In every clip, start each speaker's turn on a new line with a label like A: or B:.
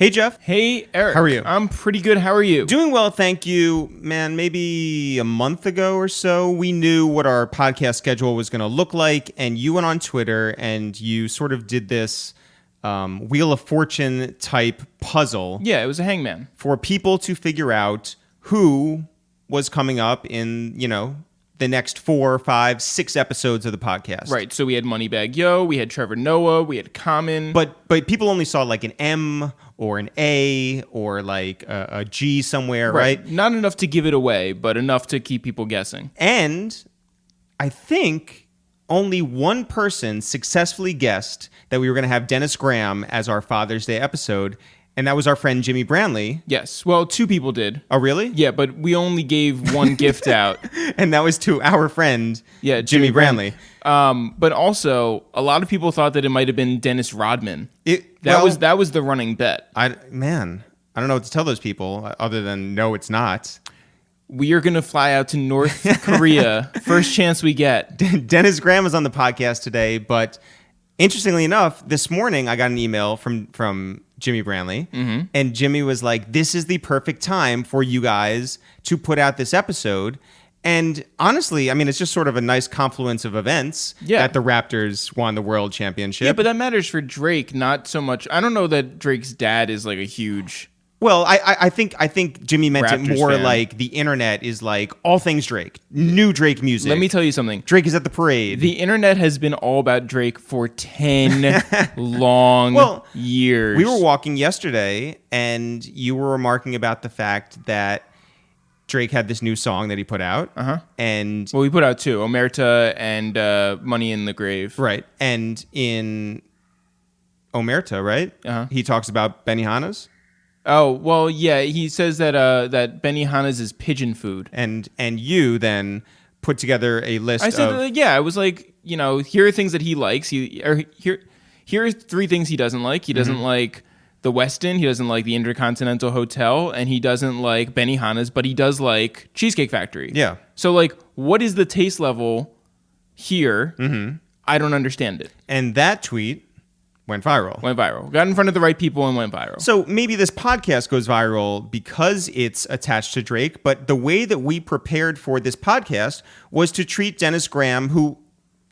A: Hey, Jeff.
B: Hey, Eric.
A: How are you?
B: I'm pretty good. How are you?
A: Doing well, thank you. Man, maybe a month ago or so, we knew what our podcast schedule was going to look like, and you went on Twitter and you sort of did this Wheel of Fortune type puzzle.
B: Yeah, it was a hangman.
A: For people to figure out who was coming up in, the next 4, 5, 6 episodes of the podcast.
B: Right. So we had Moneybag Yo, we had Trevor Noah, we had Common.
A: But people only saw like an M or an A or like a G somewhere, right?
B: Not enough to give it away, but enough to keep people guessing.
A: And I think only one person successfully guessed that we were going to have Dennis Graham as our Father's Day episode, and that was our friend Jimmy Branley.
B: Yes. Well, 2 people did.
A: Oh, really?
B: Yeah, but we only gave one gift out.
A: And that was to our friend, Jimmy Branley.
B: But also, a lot of people thought that it might have been Dennis Rodman. That was the running bet.
A: I don't know what to tell those people other than no, it's not.
B: We are going to fly out to North Korea first chance we get.
A: Dennis Graham was on the podcast today, but interestingly enough, this morning I got an email from Jimmy Branley, and Jimmy was like, this is the perfect time for you guys to put out this episode. And honestly, I mean, it's just sort of a nice confluence of events that the Raptors won the world championship.
B: Yeah, but that matters for Drake, not so much. I don't know that Drake's dad is like a huge...
A: Well, I think Jimmy meant
B: Raptors
A: it more
B: fan.
A: like the internet is like all things Drake, new Drake music.
B: Let me tell you something.
A: Drake is at the parade.
B: The internet has been all about Drake for 10 long years.
A: We were walking yesterday, and you were remarking about the fact that Drake had this new song that he put out. And
B: we put out 2, Omerta and Money in the Grave.
A: Right. And in Omerta, right? He talks about Benihana's.
B: Oh, well, yeah, he says that that Benihana's is pigeon food.
A: And you then put together a list of...
B: I was like, here are things that he likes. Here are 3 things he doesn't like. He doesn't like the Westin, he doesn't like the Intercontinental Hotel, and he doesn't like Benihana's, but he does like Cheesecake Factory.
A: Yeah.
B: So, like, what is the taste level here? I don't understand it.
A: And that tweet... Went viral.
B: Got in front of the right people and went viral.
A: So maybe this podcast goes viral because it's attached to Drake, but the way that we prepared for this podcast was to treat Dennis Graham, who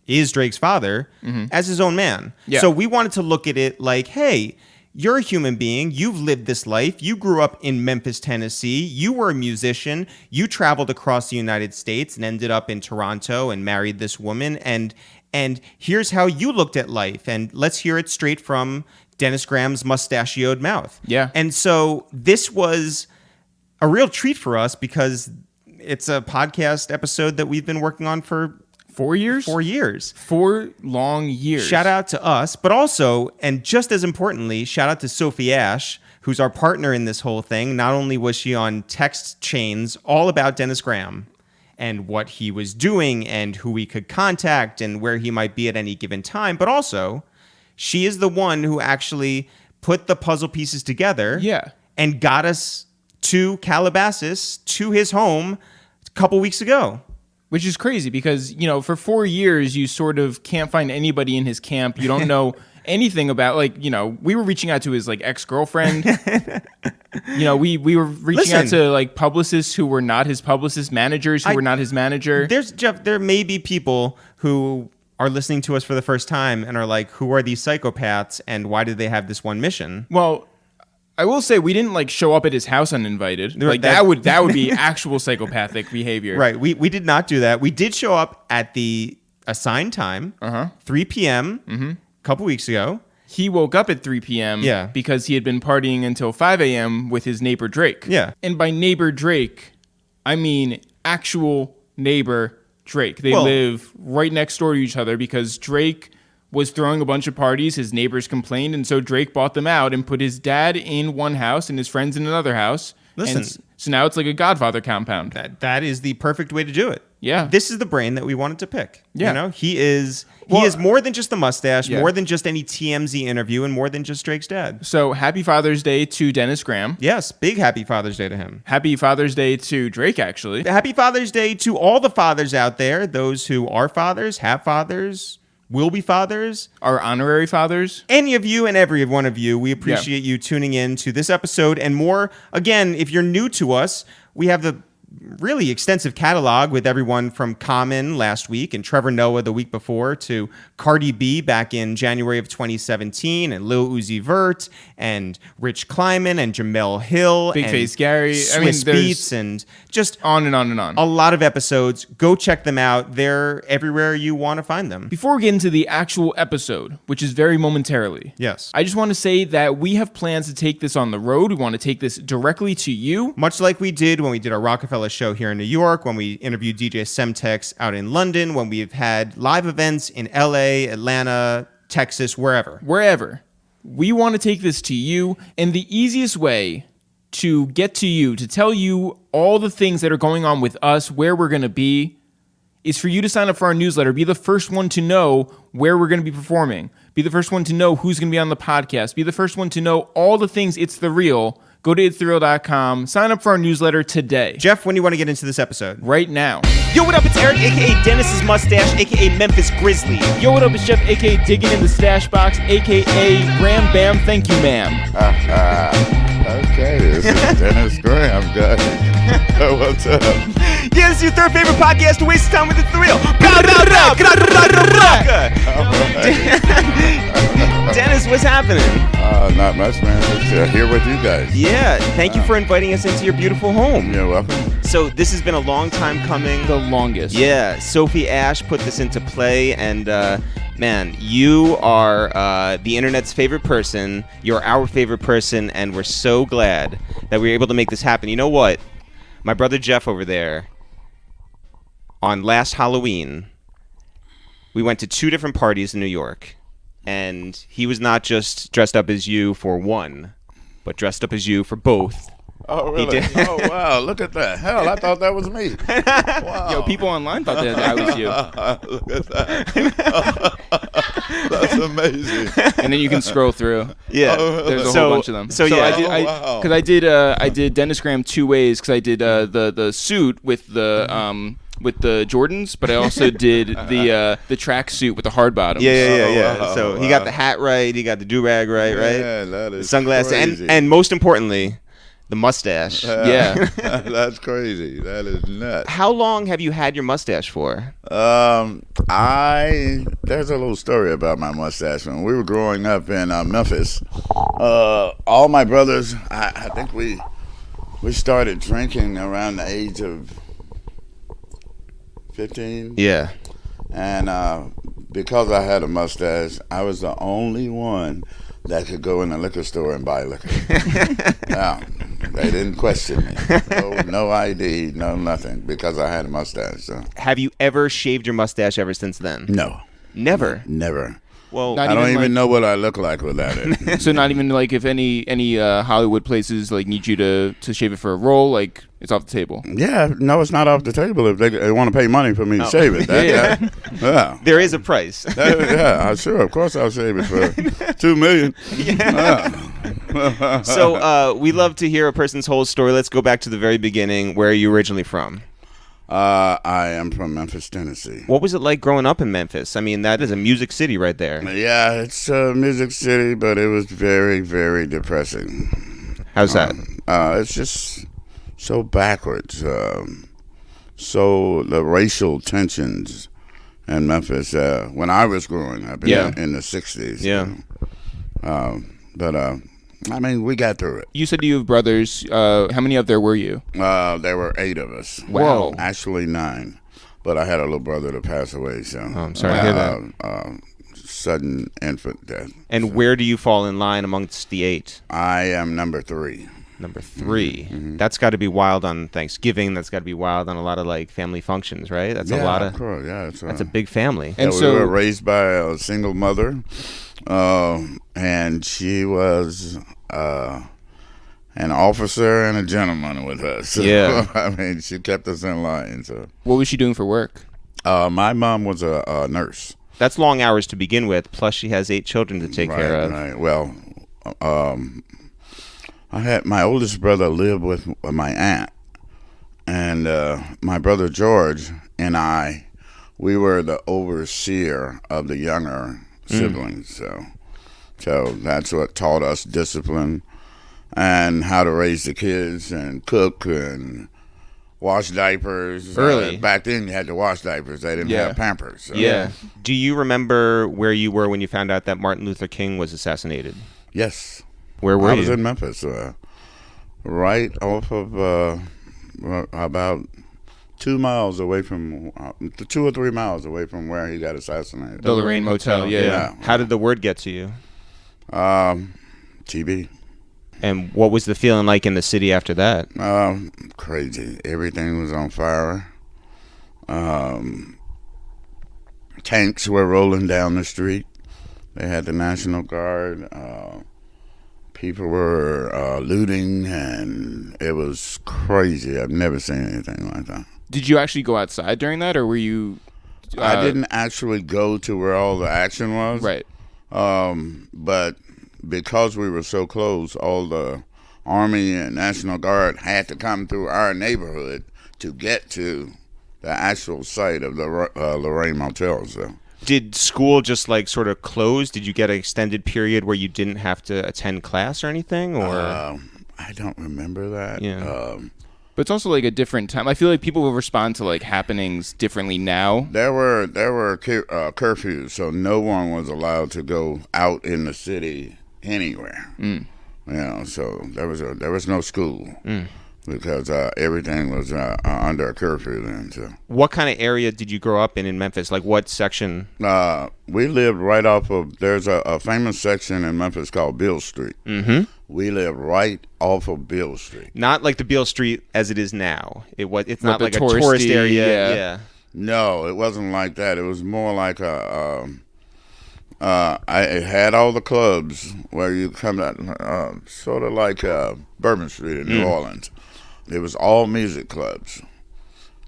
A: is Drake's father, as his own man.
B: Yeah.
A: So we wanted to look at it like, hey, you're a human being. You've lived this life. You grew up in Memphis, Tennessee. You were a musician. You traveled across the United States and ended up in Toronto and married this woman. And here's how you looked at life. And let's hear it straight from Dennis Graham's mustachioed mouth.
B: Yeah.
A: And so this was a real treat for us because it's a podcast episode that we've been working on for
B: 4 years?
A: 4 years.
B: 4 long years.
A: Shout out to us, but also, and just as importantly, shout out to Sophie Ash, who's our partner in this whole thing. Not only was she on text chains all about Dennis Graham and what he was doing and who we could contact and where he might be at any given time, but also she is the one who actually put the puzzle pieces together and got us to Calabasas, to his home a couple weeks ago.
B: Which is crazy because, for 4 years, you sort of can't find anybody in his camp. You don't know anything about, we were reaching out to his, ex-girlfriend. We were reaching out to, publicists who were not his publicist, managers who were not his manager.
A: Jeff, there may be people who are listening to us for the first time and are like, who are these psychopaths and why did they have this one mission?
B: Well, I will say we didn't show up at his house uninvited. That would be actual psychopathic behavior.
A: Right. We did not do that. We did show up at the assigned time, 3 p.m. A couple weeks ago.
B: He woke up at 3 p.m. Because he had been partying until 5 a.m. with his neighbor Drake.
A: Yeah.
B: And by neighbor Drake, I mean actual neighbor Drake. They live right next door to each other because Drake was throwing a bunch of parties. His neighbors complained, and so Drake bought them out and put his dad in one house and his friends in another house.
A: Listen.
B: So now it's like a Godfather compound.
A: That is the perfect way to do it.
B: Yeah.
A: This is the brain that we wanted to pick.
B: Yeah.
A: He is more than just the mustache, more than just any TMZ interview, and more than just Drake's dad.
B: So happy Father's Day to Dennis Graham.
A: Yes, big happy Father's Day to him.
B: Happy Father's Day to Drake, actually.
A: Happy Father's Day to all the fathers out there, those who are fathers, have fathers, will be fathers,
B: Our honorary fathers.
A: any of you and every one of you, we appreciate you tuning in to this episode and more. Again, if you're new to us, we have the really extensive catalog with everyone from Common last week and Trevor Noah the week before to Cardi B back in January of 2017 and Lil Uzi Vert and Rich Kleiman and Jamel Hill
B: Big
A: and
B: Face Gary.
A: Swiss
B: there's
A: Beats and just
B: on and on and on.
A: a lot of episodes. Go check them out. They're everywhere you want to find them.
B: Before we get into the actual episode, which is very momentarily,
A: Yes.
B: I just want to say that we have plans to take this on the road. We want to take this directly to you.
A: Much like we did when we did our Rockefeller show here in New York, when we interviewed DJ Semtex out in London, when we've had live events in LA, Atlanta, Texas, wherever. We want to take this to you, and the easiest way to get to you, to tell you all the things that are going on with us, where we're going to be, is for you to sign up for our newsletter. Be the first one to know where we're going to be performing. Be the first one to know who's going to be on the podcast. Be the first one to know all the things It's The Real. Go to ItsTheReal.com. Sign up for our newsletter today. Jeff, when do you want to get into this episode?
B: Right now.
C: Yo, what up? It's Eric, a.k.a. Dennis's Mustache, a.k.a. Memphis Grizzly.
B: Yo, what up? It's Jeff, a.k.a. Digging in the Stash Box, a.k.a. Ram Bam. Thank you, ma'am.
D: Okay, this is Dennis Graham, guys. What's up?
C: Yeah, this is your third favorite podcast to waste time with It's The Real. Dennis, what's happening?
D: Not much, man. Just here with you guys.
C: Yeah, thank you for inviting us into your beautiful home.
D: You're welcome.
C: So this has been a long time coming.
B: The longest.
C: Yeah, Sophie Ash put this into play, and man, you are the internet's favorite person. You're our favorite person, and we're so glad that we were able to make this happen. You know what? My brother Jeff over there, on last Halloween, we went to 2 different parties in New York, and he was not just dressed up as you for one, but dressed up as you for both.
D: Oh, really? Oh, wow. Look at that. Hell, I thought that was me. Wow.
B: Yo, people online thought that was you.
D: Look at that. That's amazing.
B: And then you can scroll through.
C: Yeah,
B: There's a whole bunch of them.
C: So yeah,
B: I did Dennis Graham 2 ways, because I did the suit with the Jordans, but I also did the track suit with the hard bottoms.
C: Yeah.
D: wow,
C: So he got the hat right, he got the do-rag right?
D: Yeah, that is
C: the sunglasses,
D: crazy.
C: and most importantly, the mustache.
B: Yeah.
D: That's crazy. That is nuts.
C: How long have you had your mustache for?
D: There's a little story about my mustache. When we were growing up in Memphis, all my brothers, I think we started drinking around the age of 15.
C: Yeah.
D: And because I had a mustache, I was the only one that could go in the liquor store and buy liquor. Now, they didn't question me. No ID, no nothing, because I had a mustache. So.
C: Have you ever shaved your mustache ever since then?
D: No.
C: Never.
D: Never.
C: Well,
B: Not
D: I don't
B: even,
D: even
B: like-
D: know what I look like without it.
B: So not even like if any Hollywood places like need you to shave it for a role, like it's off the table.
D: Yeah, no, it's not off the table if they want to pay money for me to shave it. Yeah.
C: there is a price.
D: Yeah, sure. Of course I'll shave it for $2 million.
C: So we love to hear a person's whole story. Let's go back to the very beginning. Where are you originally from?
D: I am from Memphis, Tennessee.
C: What was it like growing up in Memphis? I mean, that is a music city right there.
D: Yeah, it's a music city, but it was very, very depressing.
C: How's that?
D: It's just so backwards. So the racial tensions in Memphis when I was growing up in the 60s.
C: Yeah.
D: But I mean, we got through it.
B: You said you have brothers. How many of there were you?
D: There were 8 of us.
B: Wow.
D: Actually 9. But I had a little brother that passed away, so
C: I'm sorry to hear that.
D: Sudden infant death.
C: And where do you fall in line amongst the 8?
D: I am number 3.
C: Number 3. That's got to be wild on Thanksgiving. That's got to be wild on a lot of like family functions, right? That's a lot of
D: course. Yeah,
C: that's a big family.
B: And
D: we
B: so
D: were raised by a single mother, and she was an officer and a gentleman with us. So,
C: Yeah.
D: I mean, she kept us in line. So,
B: what was she doing for work?
D: my mom was a nurse.
C: That's long hours to begin with. Plus, she has 8 children to take care of.
D: Right. Well, I had my oldest brother lived with my aunt, and my brother George and I we were the overseer of the younger siblings. So that's what taught us discipline and how to raise the kids and cook and wash diapers.
C: Early.
D: Back then, you had to wash diapers. They didn't have Pampers. So.
C: Yeah. Do you remember where you were when you found out that Martin Luther King was assassinated?
D: Yes.
C: Where were
D: I
C: you?
D: was in Memphis, right off of about 2 miles away from, 2 or 3 miles away from where he got assassinated.
B: The Lorraine Motel. Yeah.
C: How did the word get to you?
D: TV.
C: And what was the feeling like in the city after that?
D: Crazy. Everything was on fire. Tanks were rolling down the street. They had the National Guard. People were looting, and it was crazy. I've never seen anything like that.
B: Did you actually go outside during that, or were you?
D: I didn't actually go to where all the action was.
B: Right.
D: But because we were so close, all the Army and National Guard had to come through our neighborhood to get to the actual site of the Lorraine Motel. So.
C: Did school just like sort of close? Did you get an extended period where you didn't have to attend class or anything? Or
D: I don't remember that.
C: Yeah.
B: But it's also like a different time. I feel like people will respond to like happenings differently now.
D: There were curfews, so no one was allowed to go out in the city anywhere. You know, so there was no school because everything was under a curfew then. So.
C: What kind of area did you grow up in Memphis? Like what section?
D: We lived right off of. There's a famous section in Memphis called Beale Street.
C: Mm-hmm.
D: We lived right off of Beale Street.
C: Not like the Beale Street as it is now. It's not
B: the
C: like a tourist
B: touristy,
C: area. Yeah.
D: No, it wasn't like that. It was more like it had all the clubs where you come out, sort of like Bourbon Street in New Orleans. It was all music clubs.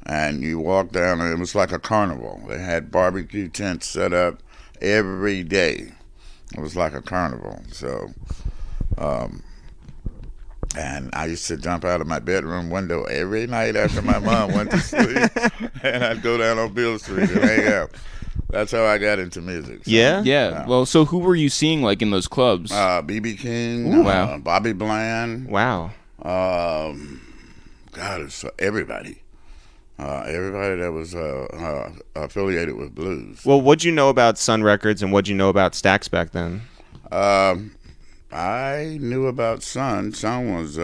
D: And you walk down and it was like a carnival. They had barbecue tents set up every day. It was like a carnival. So, and I used to jump out of my bedroom window every night after my mom went to sleep. And I'd go down on Beale Street and hang out. That's how I got into music. So.
B: Yeah. Well, so who were you seeing like in those clubs?
D: B.B. King,
B: wow.
D: Bobby Bland.
C: Wow.
D: God, it's everybody. Everybody that was affiliated with blues.
C: Well, what'd you know about Sun Records and what'd you know about Stax back then?
D: I knew about Sun. Sun was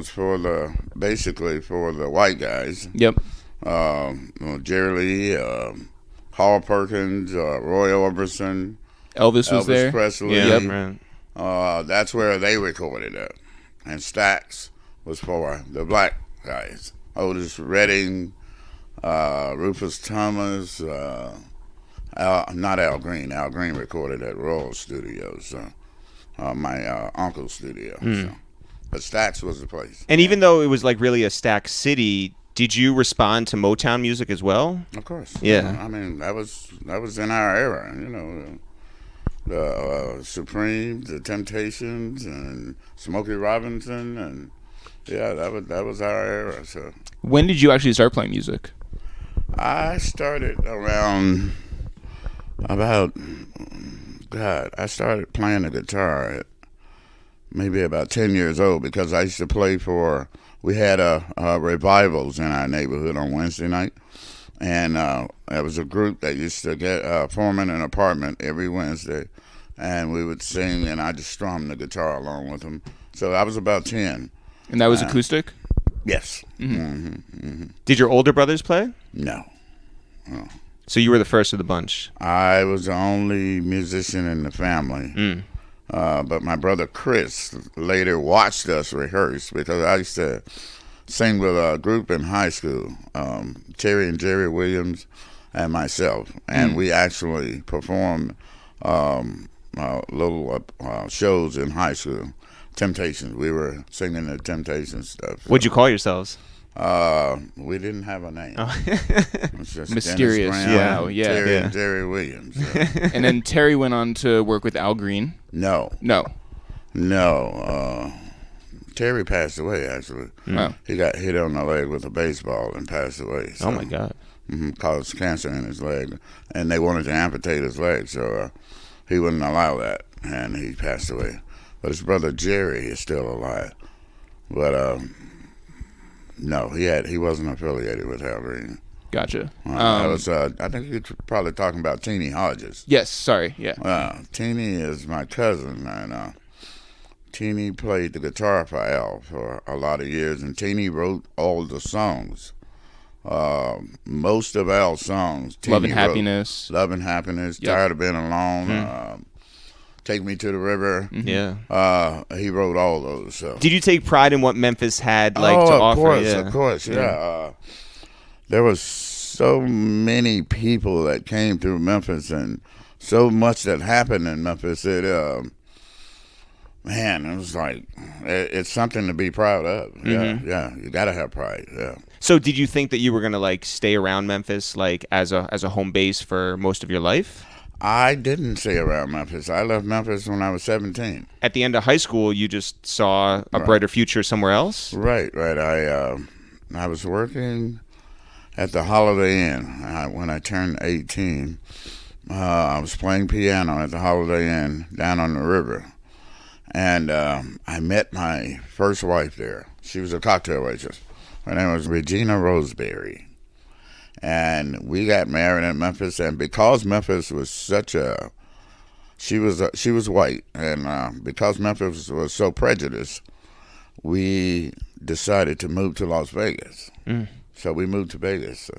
D: for basically for the white guys.
B: Yep.
D: Jerry Lee, Hall Perkins, Roy Orbison,
B: Elvis there.
D: Presley.
C: Yeah. Right.
D: That's where they recorded it. And Stax was for the black guys. Otis Redding, Rufus Thomas, not Al Green. Al Green recorded at Royal Studios, my uncle's studio. So. But Stax was the place.
C: And even though it was like really a Stax city, did you respond to Motown music as well?
D: Of course.
C: Yeah.
D: I mean, that was in our era, you know. The Supremes, the Temptations, and Smokey Robinson, and yeah, that was our era. So
B: When did you actually start playing music?
D: I started around I started playing the guitar at maybe about 10 years old because I used to play we had revivals in our neighborhood on Wednesday night. And there was a group that used to get form in an apartment every Wednesday. And we would sing, and I just strummed the guitar along with them. So I was about 10.
B: And that was acoustic?
D: Yes.
C: Did your older brothers play?
D: No.
C: So you were the first of the bunch.
D: I was the only musician in the family. But my brother Chris later watched us rehearse because I used to sing with a group in high school, Terry and Jerry Williams and myself. And we actually performed little shows in high school. Temptations. We were singing the Temptations stuff.
C: What'd you call yourselves?
D: We didn't have a name. It's just
B: Mysterious.
D: Dennis Brown,
B: Wow, yeah.
D: Terry
C: Yeah.
D: and Jerry Williams.
B: And then Terry went on to work with Al Green.
D: No. Terry passed away, actually.
B: Oh.
D: He got hit on the leg with a baseball and passed away. So.
C: Oh my God.
D: caused cancer in his leg, and they wanted to amputate his leg, so he wouldn't allow that, and he passed away. But his brother Jerry is still alive. But no, he wasn't affiliated with Hal Green.
B: Gotcha.
D: I think you're probably talking about Teenie Hodges.
B: Yes, sorry, yeah.
D: Teenie is my cousin, and Teenie played the guitar for Al for a lot of years, and Teenie wrote all the songs. Most of Al's songs.
B: Love and Happiness.
D: Love and Happiness.
B: Yep.
D: Tired of Being Alone. Take Me to the River.
C: Yeah.
D: He wrote all those. So.
C: Did you take pride in what Memphis had to
D: of
C: offer?
D: Course, of course, yeah. There was so many people that came through Memphis, and so much that happened in Memphis. Man, it was like it's something to be proud of. Yeah, you gotta have pride. Yeah.
C: So, did you think that you were gonna stay around Memphis as a home base for most of your life?
D: I didn't stay around Memphis. I left Memphis when I was 17.
C: At the end of high school, you just saw a brighter future somewhere else?
D: Right. I was working at the Holiday Inn when I turned 18. I was playing piano at the Holiday Inn down on the river. And I met my first wife there. She was a cocktail waitress. Her name was Regina Roseberry. And we got married in Memphis. And because Memphis was she was white. And because Memphis was so prejudiced, we decided to move to Las Vegas. So we moved to Vegas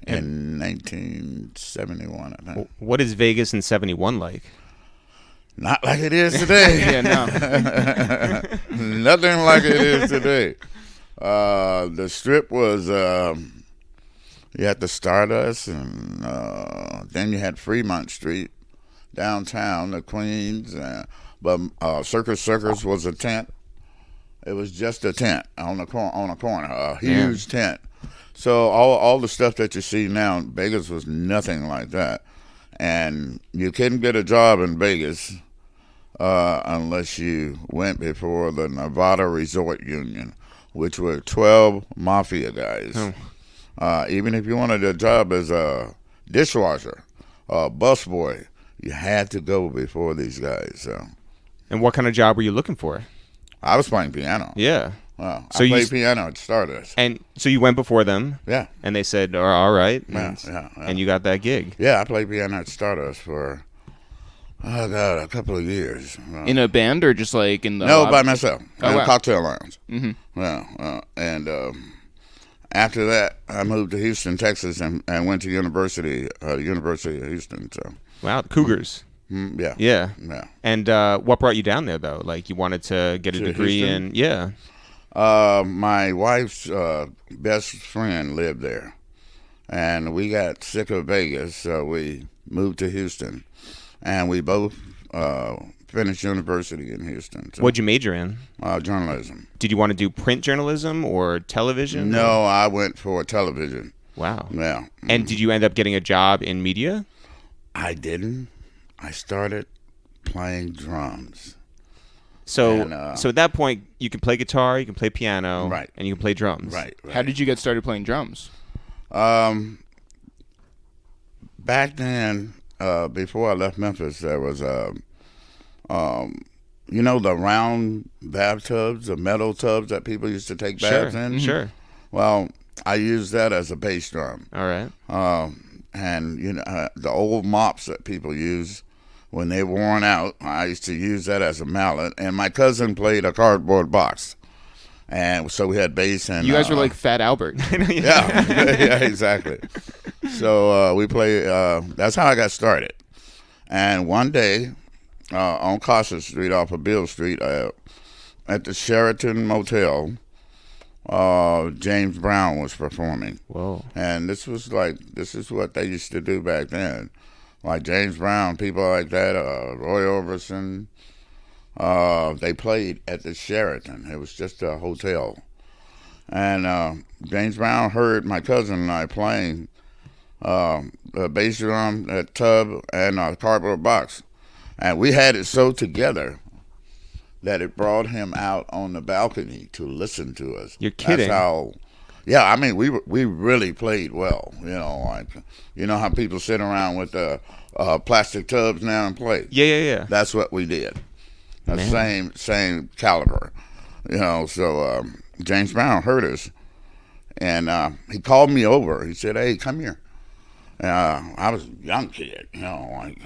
D: in 1971, I think.
C: What is Vegas in 71 like?
D: Not like it is today.
B: Yeah, no.
D: Nothing like it is today. The Strip was, you had the Stardust, and then you had Fremont Street, downtown, the Queens. But Circus was a tent. It was just a tent on a corner, a huge tent. So all the stuff that you see now, Vegas was nothing like that. And you couldn't get a job in Vegas unless you went before the Nevada Resort Union, which were 12 mafia guys. Even if you wanted a job as a dishwasher, a busboy, you had to go before these guys. So.
C: And what kind of job were you looking for?
D: I was playing piano.
C: Yeah.
D: I
C: So
D: played piano at Stardust.
C: And so you went before them?
D: Yeah.
C: And they said, all right.
D: Yeah.
C: And you got that gig?
D: Yeah, I played piano at Stardust for, a couple of years.
B: In a band or just in the
D: No,
B: lobby?
D: by myself.
B: Oh,
D: In a
B: wow.
D: cocktail lounge.
B: Mm-hmm.
D: Yeah. And after that, I moved to Houston, Texas, and went to University of Houston. So.
C: Wow, the Cougars.
D: Yeah.
C: Yeah.
D: Yeah.
C: And what brought you down there, though? You wanted to get a
D: To
C: degree
D: Houston?
C: in... Yeah.
D: My wife's best friend lived there, and we got sick of Vegas, so we moved to Houston, and we both finished university in Houston. So,
C: What'd you major in?
D: journalism.
C: Did you want to do print journalism or television?
D: No, I went for television.
C: Wow.
D: Yeah.
C: And did you end up getting a job in media?
D: I didn't. I started playing drums.
C: So,
D: And,
C: so at that point, you can play guitar, you can play piano,
D: Right.
C: and you can play drums.
D: Right.
B: How did you get started playing drums?
D: Back then, before I left Memphis, there was the round bathtubs, the metal tubs that people used to take baths in.
C: Sure.
D: Well, I used that as a bass drum,
C: All right.
D: and the old mops that people use when they're worn out, I used to use that as a mallet. And my cousin played a cardboard box, and so we had bass. And
B: You guys were like Fat Albert.
D: yeah, exactly. So we play. That's how I got started. And one day, on Casa Street off of Beale Street, at the Sheraton Motel, James Brown was performing.
C: Whoa.
D: And this is what they used to do back then. Like James Brown, people like that, Roy Orbison, they played at the Sheraton. It was just a hotel. And James Brown heard my cousin and I playing the bass drum, that tub, and a cardboard box. And we had it so together that it brought him out on the balcony to listen to us.
C: You're kidding.
D: That's how, Yeah, I mean, we really played well. Like, you know how people sit around with plastic tubs now and play.
A: Yeah.
D: That's what we did. The same caliber. So James Brown heard us, and he called me over. He said, "Hey, come here." I was a young kid, like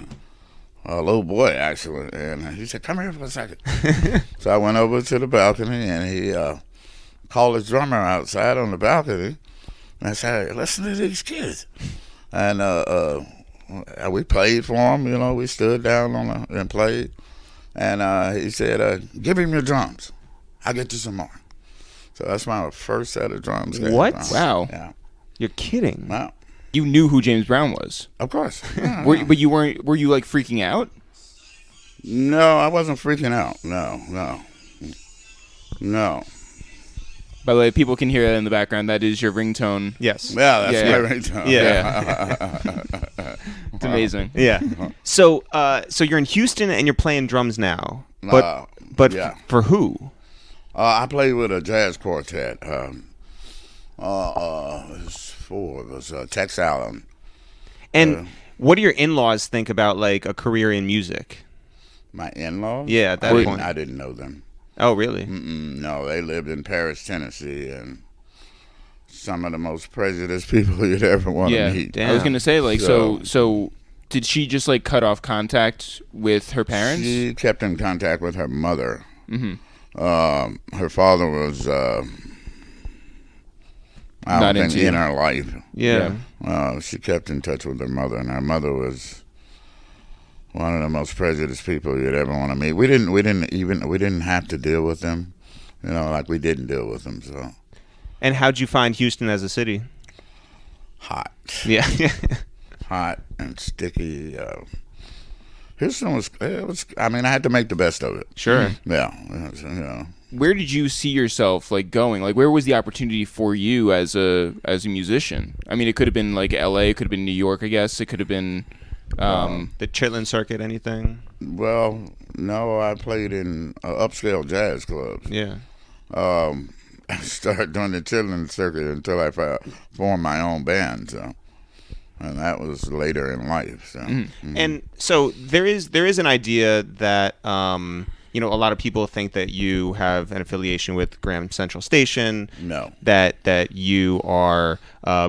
D: a little boy actually, and he said, "Come here for a second." So I went over to the balcony, and he called his drummer outside on the balcony, and I said, "Hey, listen to these kids," and we played for him. We stood down and played, and he said, "Give him your drums. I'll get you some more." So that's my first set of drums.
A: What?
B: Wow.
D: Yeah.
A: You're kidding.
D: Wow.
B: You knew who James Brown was.
D: Of course. Yeah.
B: But you weren't. Were you like freaking out?
D: No, I wasn't freaking out. No.
B: By the way, people can hear that in the background. That is your ringtone.
A: Yes.
D: Yeah, that's
B: Yeah.
D: my ringtone.
A: Yeah.
B: It's amazing.
A: Yeah. So you're in Houston and you're playing drums now. But
D: yeah.
A: For who?
D: I played with a jazz quartet. There's four of us. Tex Allen.
A: And what do your in-laws think about like a career in music?
D: My in-laws?
A: Yeah, at that point.
D: I didn't know them.
A: Oh, really?
D: No, they lived in Paris, Tennessee, and some of the most prejudiced people you'd ever want to meet.
B: I was gonna say like so. Did she just like cut off contact with her parents?
D: She kept in contact with her mother. Her father was I
B: Not
D: don't think
B: into
D: in
B: you.
D: her life.
A: Yeah.
D: She kept in touch with her mother, and her mother was one of the most prejudiced people you'd ever want to meet. We didn't have to deal with them, like we didn't deal with them. So
A: And how'd you find Houston as a city?
D: hot,
A: Yeah.
D: hot and sticky. Houston was. I mean, I had to make the best of it.
A: Sure.
D: Yeah.
B: Where did you see yourself like going? Like, where was the opportunity for you as a musician? I mean, it could have been like L.A., it could have been New York, I guess. It could have been
A: The Chitlin Circuit, anything?
D: Well, no, I played in upscale jazz clubs.
A: Yeah.
D: I started doing the Chitlin Circuit until I formed my own band. So, and that was later in life. So,
A: And so there is an idea that a lot of people think that you have an affiliation with Graham Central Station.
D: No.
A: That you are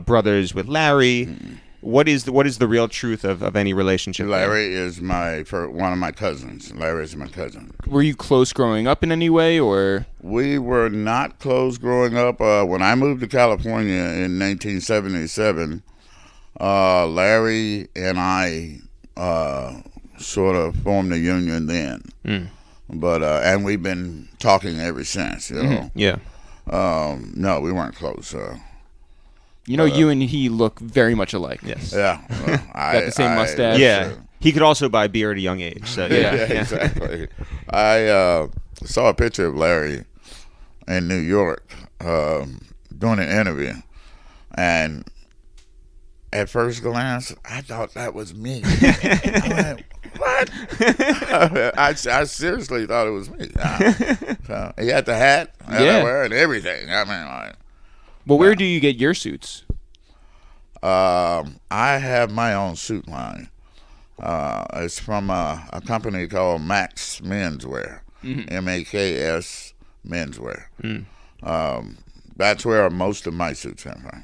A: brothers with Larry. What is the real truth of any relationship?
D: Larry is one of my cousins. Larry is my cousin.
B: Were you close growing up in any way, or?
D: We were not close growing up. When I moved to California in 1977, Larry and I sort of formed a union then. But and we've been talking ever since.
A: Yeah.
D: No, we weren't close.
B: You and he look very much alike.
A: Yes.
D: Yeah,
B: Got the same mustache.
A: Yeah. He could also buy beer at a young age. So
D: Yeah, exactly. I saw a picture of Larry in New York doing an interview, and at first glance, I thought that was me. I went, what? I seriously thought it was me. So he had the hat everywhere and everything. I mean, like.
B: Well, where do you get your suits?
D: I have my own suit line. It's from a company called Max Menswear, MAKS Menswear. That's where most of my suits come from.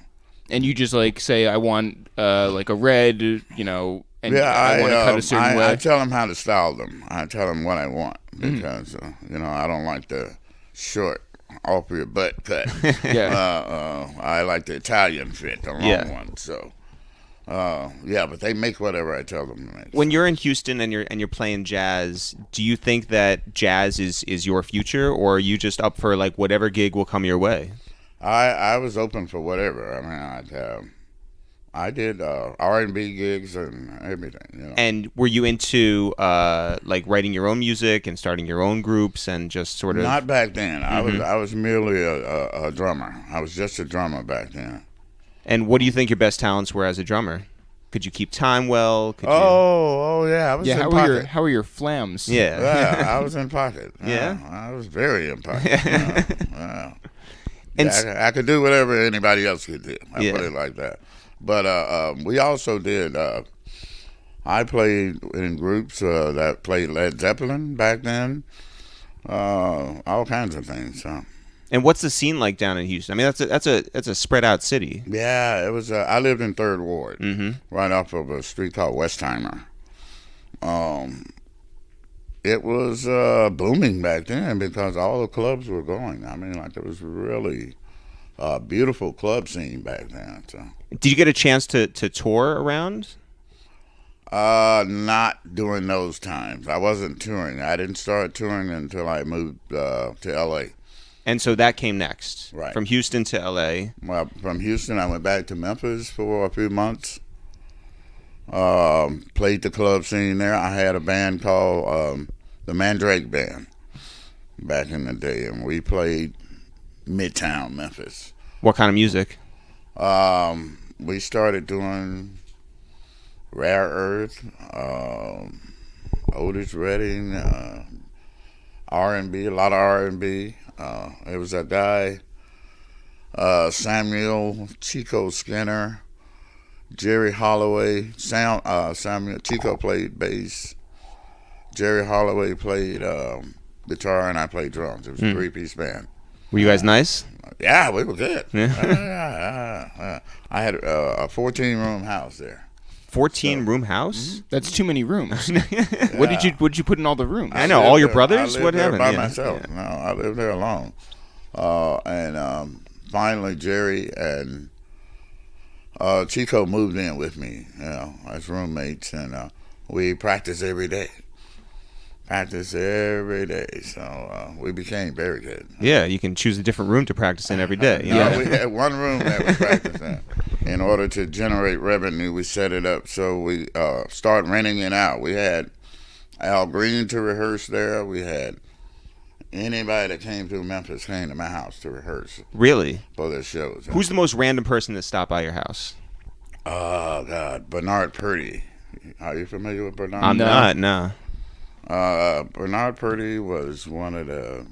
B: And you just like say, I want like a red, and I want to cut a certain way.
D: I tell them how to style them. I tell them what I want because I don't like the short off your butt cut. I like the Italian fit, the long one. So, but they make whatever I tell them to make.
A: When you're in Houston and you're playing jazz, do you think that jazz is your future, or are you just up for like whatever gig will come your way?
D: I was open for whatever. I mean, I did R&B gigs and everything.
A: And were you into like writing your own music and starting your own groups and just sort of?
D: Not back then. I was merely a drummer. I was just a drummer back then.
A: And what do you think your best talents were as a drummer? Could you keep time well? Could
D: Oh yeah. I was in pocket.
B: How are your flams?
A: Yeah.
D: Yeah, I was in pocket.
A: Yeah?
D: I was very in pocket.
A: And
D: I could do whatever anybody else could do. I
A: Yeah.
D: put it like that. But we also did. I played in groups that played Led Zeppelin back then. All kinds of things. So.
A: and what's the scene like down in Houston? I mean, that's a spread out city.
D: Yeah, it was. I lived in Third Ward, right off of a street called Westheimer. It was booming back then because all the clubs were going. I mean, like it was really a beautiful club scene back then. So.
A: Did you get a chance to tour around?
D: Not during those times. I wasn't touring. I didn't start touring until I moved to L.A.
A: And so that came next,
D: Right.
A: from Houston to L.A.
D: Well, from Houston, I went back to Memphis for a few months. Played the club scene there. I had a band called the Mandrake Band back in the day, and we played Midtown Memphis.
A: What kind of music?
D: We started doing Rare Earth, Otis Redding, R&B, a lot of R&B. It was a guy, Samuel Chico Skinner, Jerry Holloway. Samuel Chico played bass. Jerry Holloway played guitar, and I played drums. It was a three-piece band.
A: Were you guys nice?
D: Yeah, we were good.
A: Yeah.
D: I had a 14-room house there.
A: 14-room house?
B: That's too many rooms. What did you put in all the rooms?
A: I know,
D: lived
A: all your
D: there-
A: brothers?
D: I lived
A: What
D: there
A: happened?
D: by
A: Yeah.
D: myself.
A: Yeah.
D: No, I lived there alone. And finally, Jerry and Chico moved in with me, as roommates, and we practiced every day. So we became very good.
A: Yeah, you can choose a different room to practice in every day. You know?
D: We had one room that we practiced in. In order to generate revenue, we set it up so we started renting it out. We had Al Green to rehearse there. We had anybody that came through Memphis came to my house to rehearse
A: Really?
D: for their shows.
A: Who's the most random person that stopped by your house?
D: Oh, God. Bernard Purdy. Are you familiar with Bernard?
A: I'm
B: No.
A: not, no.
D: Bernard Purdy was one of the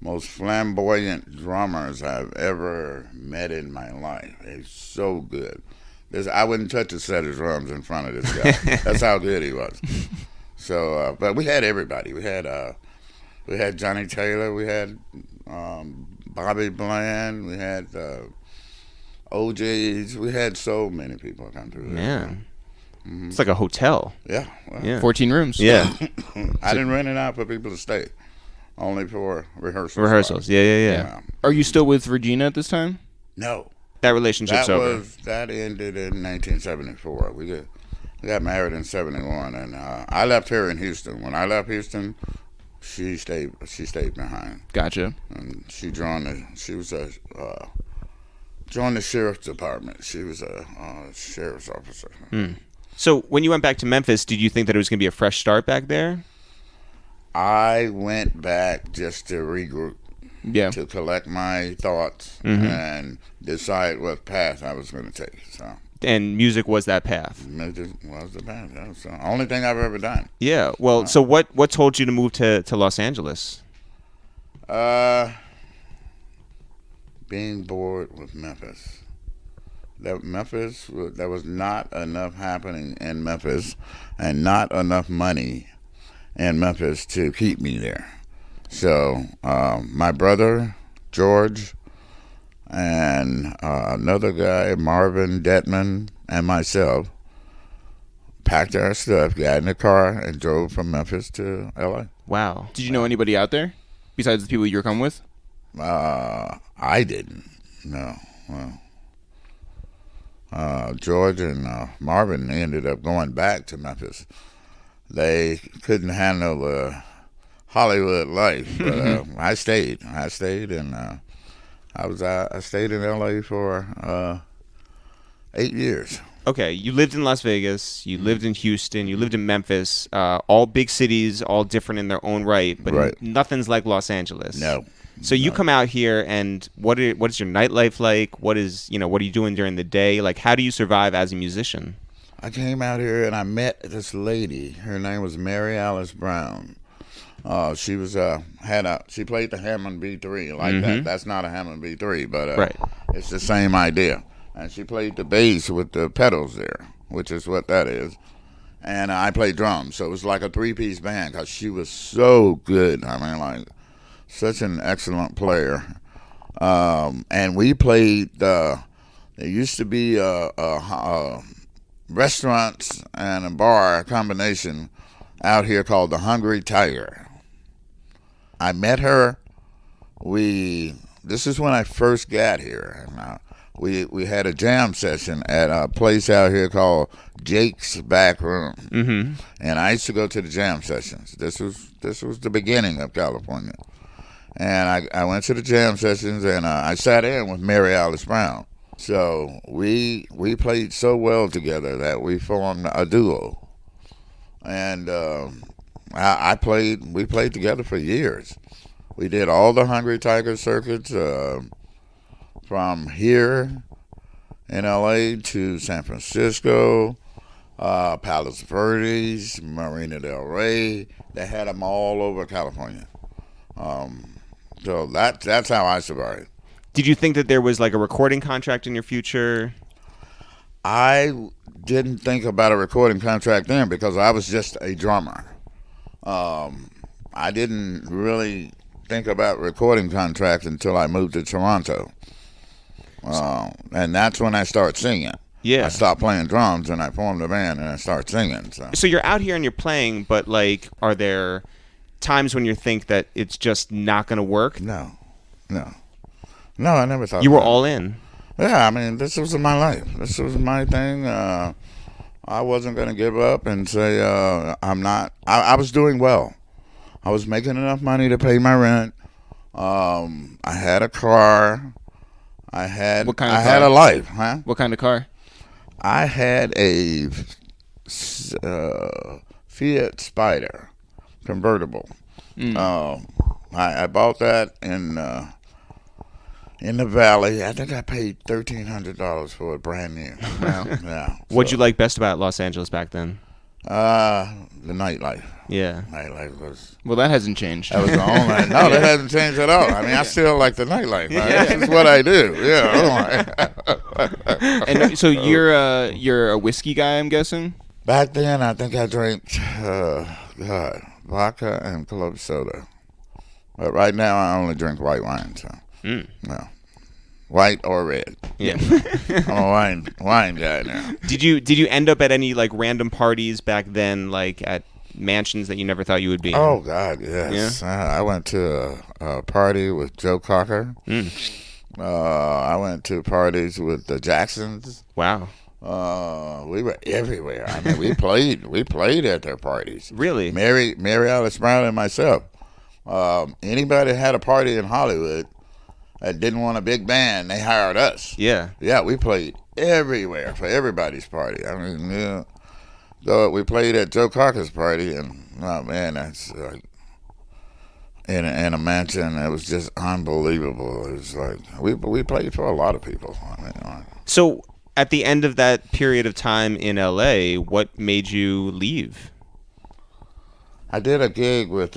D: most flamboyant drummers I've ever met in my life. He's so good. I wouldn't touch a set of drums in front of this guy. That's how good he was. So, but we had everybody. We had Johnny Taylor. We had Bobby Bland. We had OJs. We had so many people come through there.
A: Man. It's like a hotel.
D: Yeah. Well,
A: Yeah.
B: 14 rooms.
A: Yeah.
D: I didn't rent it out for people to stay. Only for rehearsals.
A: Rehearsals. Yeah.
B: Are you still with Regina at this time?
D: No.
A: That relationship's over.
D: That ended in 1974. We got married in 71, and I left her in Houston. When I left Houston, she stayed behind,
B: Gotcha.
D: and she joined the sheriff's department. She was a sheriff's officer.
A: So when you went back to Memphis, did you think that it was going to be a fresh start back there?
D: I went back just to regroup,
B: Yeah.
D: to collect my thoughts and decide what path I was going to take. So
A: And music was that path.
D: it was the path. That was the only thing I've ever done.
A: Yeah. Well, so what told you to move to Los Angeles?
D: Being bored with Memphis. There was not enough happening in Memphis, and not enough money in Memphis to keep me there. So my brother George and another guy, Marvin Detman, and myself packed our stuff, got in the car, and drove from Memphis to L.A.
A: Wow.
B: Did you know anybody out there besides the people you were coming with?
D: I didn't. No. Well, George and Marvin ended up going back to Memphis. They couldn't handle the Hollywood life, but I stayed. And I stayed in L.A. for 8 years.
A: Okay, you lived in Las Vegas, you lived in Houston, you lived in Memphis, all big cities, all different in their own right, but
D: Right.
A: nothing's like Los Angeles.
D: No.
A: So you come out here, and what is your nightlife like? What are you doing during the day? Like, how do you survive as a musician?
D: I came out here and I met this lady. Her name was Mary Alice Brown. She was she played the Hammond B3 like that. That's not a Hammond B3, but
C: Right.
D: it's the same idea. And she played the bass with the pedals there, which is what that is. And I played drums, so it was like a 3-piece band because she was so good. I mean, like, such an excellent player. And we played. There used to be restaurants and a bar combination out here called the Hungry Tiger. I met her. This is when I first got here. We had a jam session at a place out here called Jake's Back Room, and I used to go to the jam sessions. This was the beginning of California, and I went to the jam sessions, and I sat in with Mary Alice Brown. So we played so well together that we formed a duo, and we played together for years. We did all the Hungry Tiger circuits. From here in LA to San Francisco, Palos Verdes, Marina del Rey. They had them all over California. So that's how I survived.
C: Did you think that there was like a recording contract in your future?
D: I didn't think about a recording contract then because I was just a drummer. I didn't really think about recording contracts until I moved to Toronto. And that's when I started singing.
C: Yeah.
D: I stopped playing drums and I formed a band and I started singing.
C: So you're out here and you're playing, but like, are there times when you think that it's just not going to work?
D: No, I never thought
C: You were
D: that.
C: all in.
D: Yeah, I mean, this was my life. This was my thing. I wasn't going to give up and say I'm not. I was doing well. I was making enough money to pay my rent. I had a car. I had
B: What kind of
D: I had
B: car?
D: a life, huh?
B: What kind of car?
D: I had a Fiat Spider convertible. I bought that in the valley. I think I paid $1,300 for it brand new. Yeah.
C: What'd you like best about Los Angeles back then?
D: The nightlife.
C: Yeah.
D: Nightlife was.
B: Well, that hasn't changed.
D: That was the only. No, that hasn't changed at all. I mean, I still like the nightlife. Right? This is what I do. Yeah.
B: And so you're a whiskey guy, I'm guessing.
D: Back then, I think I drank vodka and club soda. But right now, I only drink white wine. So, no, white or red.
C: Yeah.
D: I'm a wine guy now.
C: Did you end up at any like random parties back then, like at mansions that you never thought you would be in?
D: Oh God, yes. I went to a party with Joe Cocker. I went to parties with the Jacksons.
C: Wow.
D: We were everywhere. I mean, we played at their parties.
C: Really?
D: Mary Alice Brown and myself. Anybody had a party in Hollywood that didn't want a big band, they hired us.
C: Yeah.
D: Yeah, we played everywhere for everybody's party. I mean, yeah. So we played at Joe Cocker's party, and oh man, that's like in a mansion. It was just unbelievable. It was like we played for a lot of people. I mean,
C: So at the end of that period of time in LA, what made you leave?
D: I did a gig with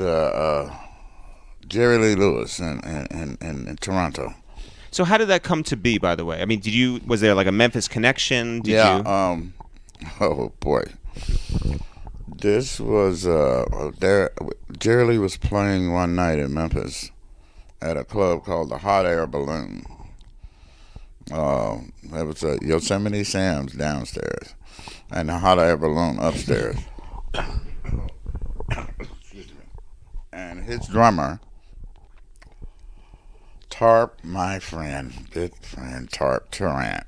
D: Jerry Lee Lewis in Toronto.
C: So how did that come to be, by the way? I mean, was there like a Memphis connection? Did you?
D: Oh boy. This was Jerry Lee was playing one night in Memphis at a club called the Hot Air Balloon. It was a Yosemite Sam's downstairs and the Hot Air Balloon upstairs. And his drummer, Tarp, my friend, good friend, Tarp Tarrant.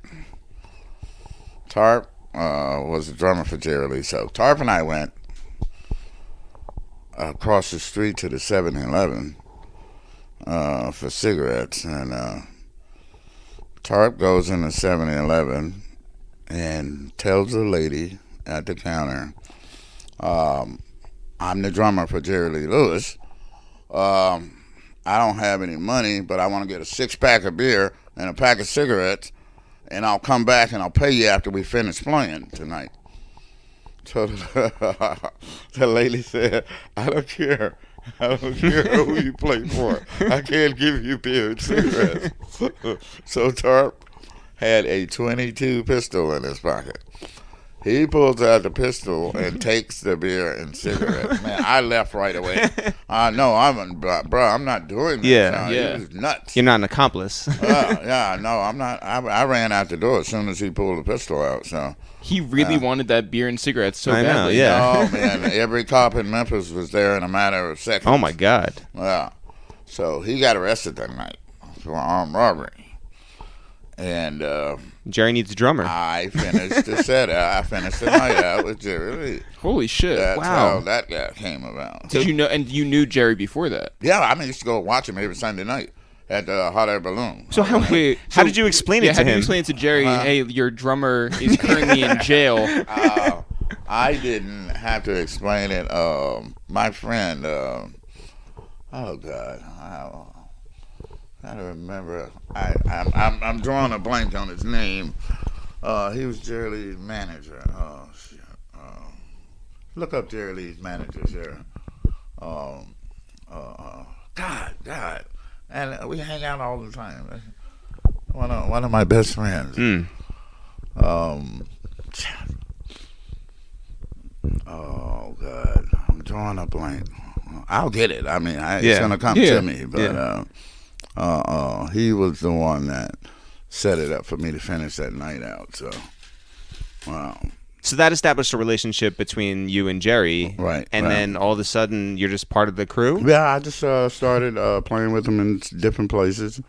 D: Tarp was the drummer for Jerry Lee. So Tarp and I went across the street to the 7-Eleven for cigarettes. And Tarp goes in the 7-Eleven and tells the lady at the counter, I'm the drummer for Jerry Lee Lewis. I don't have any money, but I want to get a 6-pack of beer and a pack of cigarettes, and I'll come back and I'll pay you after we finish playing tonight. So the lady said, I don't care. I don't care who you play for. I can't give you beer and cigarettes. So Tarp had a .22 pistol in his pocket. He pulls out the pistol and takes the beer and cigarettes. Man, I left right away. No, I'm not doing this.
A: Yeah.
D: He was nuts.
A: You're not an accomplice.
D: Yeah, no, I'm not. I ran out the door as soon as he pulled the pistol out. So
B: He really wanted that beer and cigarettes so
A: I know,
B: badly.
A: yeah.
D: oh man, every cop in Memphis was there in a matter of seconds.
A: Oh my God.
D: Yeah. So he got arrested that night for armed robbery. And
A: Jerry needs a drummer.
D: I finished the set out. I finished the night out with Jerry Lee.
B: Holy shit.
D: That's
A: Wow.
D: how that guy came about.
B: Did you know? And you knew Jerry before that?
D: Yeah, I used to go watch him every Sunday night at the Hot Air Balloon.
A: So how did you explain it to
B: how did you
A: him?
B: explain it to Jerry? Hey, your drummer is currently in jail.
D: I didn't have to explain it. My friend, oh God, I don't remember. I'm drawing a blank on his name. He was Jerry Lee's manager. Oh shit. Look up Jerry Lee's manager, Jerry. God, and we hang out all the time. One of my best friends. Oh God, I'm drawing a blank. I'll get it. I mean, it's gonna come to me. But he was the one that set it up for me to finish that night out. So, wow.
A: So that established a relationship between you and Jerry,
D: Right,
A: And
D: right.
A: then all of a sudden, you're just part of the crew.
D: Yeah, I just started playing with him in different places.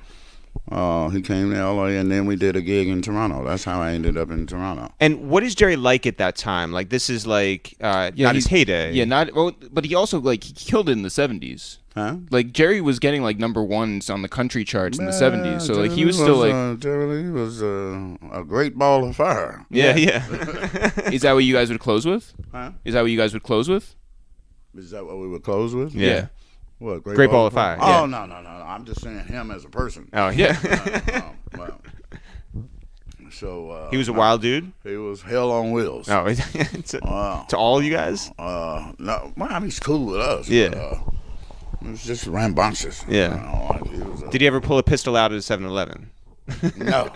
D: He came to LA, and then we did a gig in Toronto. That's how I ended up in Toronto.
A: And what is Jerry like at that time? Like, this is like not his heyday.
B: Yeah, but he also he killed it in the 70s.
D: Huh?
B: Like Jerry was getting like number ones on the country charts in the 70s. So like he was still like.
D: Jerry Lee was a great ball of fire.
A: Yeah.
B: Is that what you guys would close with?
D: Huh?
B: Is that what you guys would close with?
D: Is that what we would close with?
A: Yeah.
D: What,
A: Great ball of fire.
D: Oh,
A: Yeah.
D: no. I'm just saying him as a person.
A: Oh, yeah.
D: Well. So
A: He was a wild dude.
D: he was hell on wheels.
A: Oh, to all you guys.
D: No, well, he's cool with us.
A: Yeah.
D: But, it was just rambunctious.
A: Yeah.
D: He was
A: Did he ever pull a pistol out at a 7-Eleven?
D: no.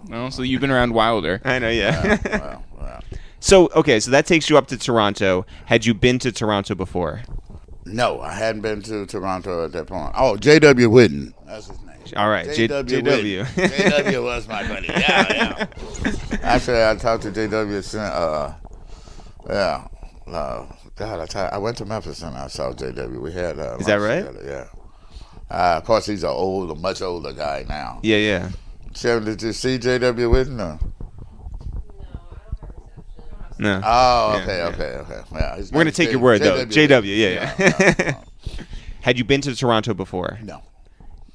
B: No, so you've been around Wilder.
A: I know. Yeah.
D: Well.
A: So that takes you up to Toronto. Had you been to Toronto before?
D: No, I hadn't been to Toronto at that point. Oh, J.W. Whitten. That's his name.
A: All right,
D: J.W.
A: J.W.
D: J.W. was my buddy. Yeah. Actually, I talked to J.W. God, I went to Memphis and I saw J.W. We had
A: Is that right?
D: Together, yeah. Of course, he's a much older guy now.
A: Yeah.
D: Sharon, did you see J.W. Whitten? No.
A: No.
D: Oh,
A: Yeah,
D: okay. Yeah,
A: We're gonna take your word though. JW. Yeah.
D: No.
A: Had you been to Toronto before?
D: No.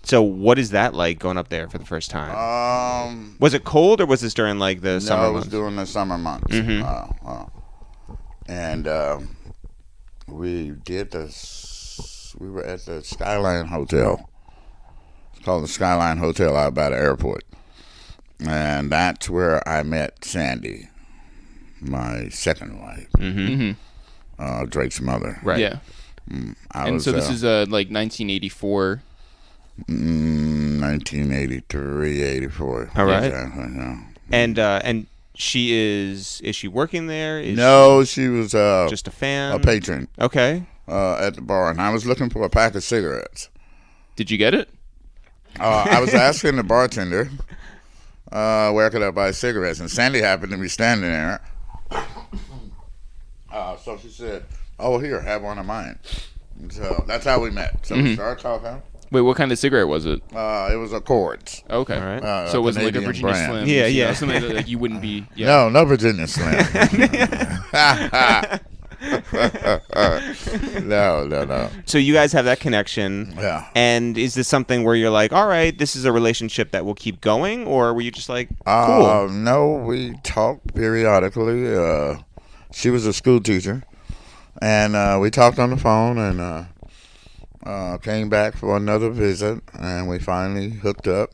A: So what is that like going up there for the first time? Was it cold or was this during like the summer
D: No, it was
A: months?
D: during the summer months. And we did this. We were at the Skyline Hotel. It's called the Skyline Hotel out by the airport. And that's where I met Sandy, my second wife, Drake's mother.
A: Right.
B: Yeah. So this is like 1984.
D: 1983, 84.
A: All right.
D: Exactly, yeah.
A: And she is she working there? Is
D: No, she was
A: she just a fan?
D: a patron
A: Okay.
D: at the bar, and I was looking for a pack of cigarettes.
B: Did you get it?
D: I was asking the bartender where could I buy cigarettes, and Sandy happened to be standing there. So she said, "Oh, here, have one of mine." And so that's how we met. So we started talking.
B: Wait, what kind of cigarette was it?
D: It was Accords.
B: Okay.
A: All right.
B: So it wasn't like a
D: Canadian
B: Virginia
D: brand.
B: Slim.
A: Yeah,
B: you know,
A: yeah.
B: something that like, you wouldn't be. Yeah.
D: No Virginia Slim. No.
A: So you guys have that connection.
D: Yeah.
A: And is this something where you're like, all right, this is a relationship that will keep going, or were you just like, cool?
D: No, we talked periodically. She was a school teacher, and we talked on the phone, and came back for another visit, and we finally hooked up,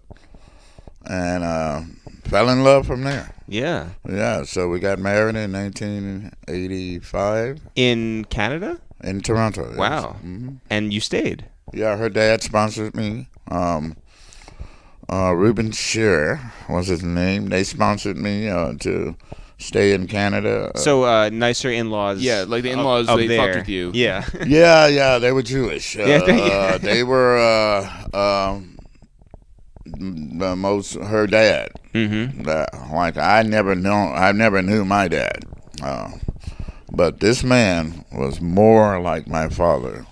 D: and fell in love from there.
A: Yeah.
D: Yeah, so we got married in 1985.
A: In Canada?
D: in Toronto. Yes.
C: Wow. And you stayed.
D: Yeah, her dad sponsored me. Ruben Shearer was his name. They sponsored me to stay in Canada.
C: So nicer in-laws.
B: Yeah, like the in-laws,
C: up
B: they
C: there.
B: fucked with you.
C: Yeah.
D: Yeah, they were Jewish.
C: Yeah.
D: They were the most her dad. Like I never knew my dad, but this man was more like my father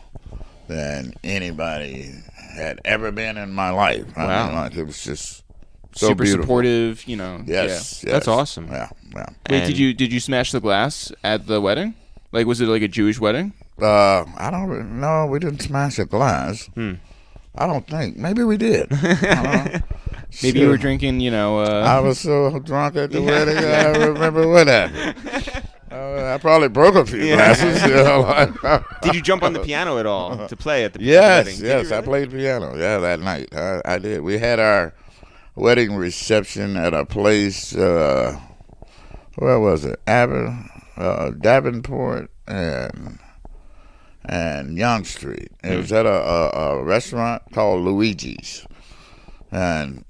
D: than anybody had ever been in my life. I mean, like it was just so
B: super
D: beautiful.
B: supportive.
D: Yes,
C: That's awesome.
D: Yeah.
B: Wait,
C: And-
B: did you smash the glass at the wedding? Like, was it like a Jewish wedding?
D: I don't know. We didn't smash a glass. I don't think. Maybe we did.
B: Maybe you were drinking,
D: I was so drunk at the wedding, I don't remember what happened. I probably broke a few glasses.
C: Did you jump on the piano at all to play at the wedding?
D: Yes,
C: Did you
D: yes, I
C: really?
D: played piano. Yeah, that night I did. We had our wedding reception at a place. Where was it? Davenport and Young Street. It was at a restaurant called Luigi's, and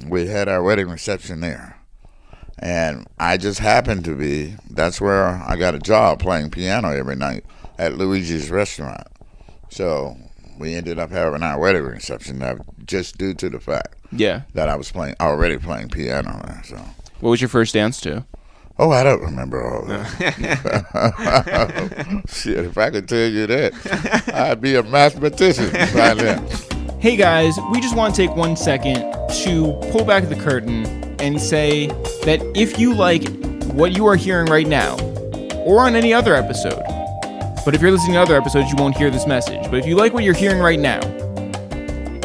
D: we had our wedding reception there. And I just happened to be, that's where I got a job playing piano every night at Luigi's restaurant. So we ended up having our wedding reception there just due to the fact that I was already playing piano there. So.
B: What was your first dance to?
D: Oh, I don't remember all that. Shit, if I could tell you that, I'd be a mathematician by then.
B: Hey guys, we just want to take 1 second to pull back the curtain and say that if you like what you are hearing right now, or on any other episode, but if you're listening to other episodes, you won't hear this message. But if you like what you're hearing right now,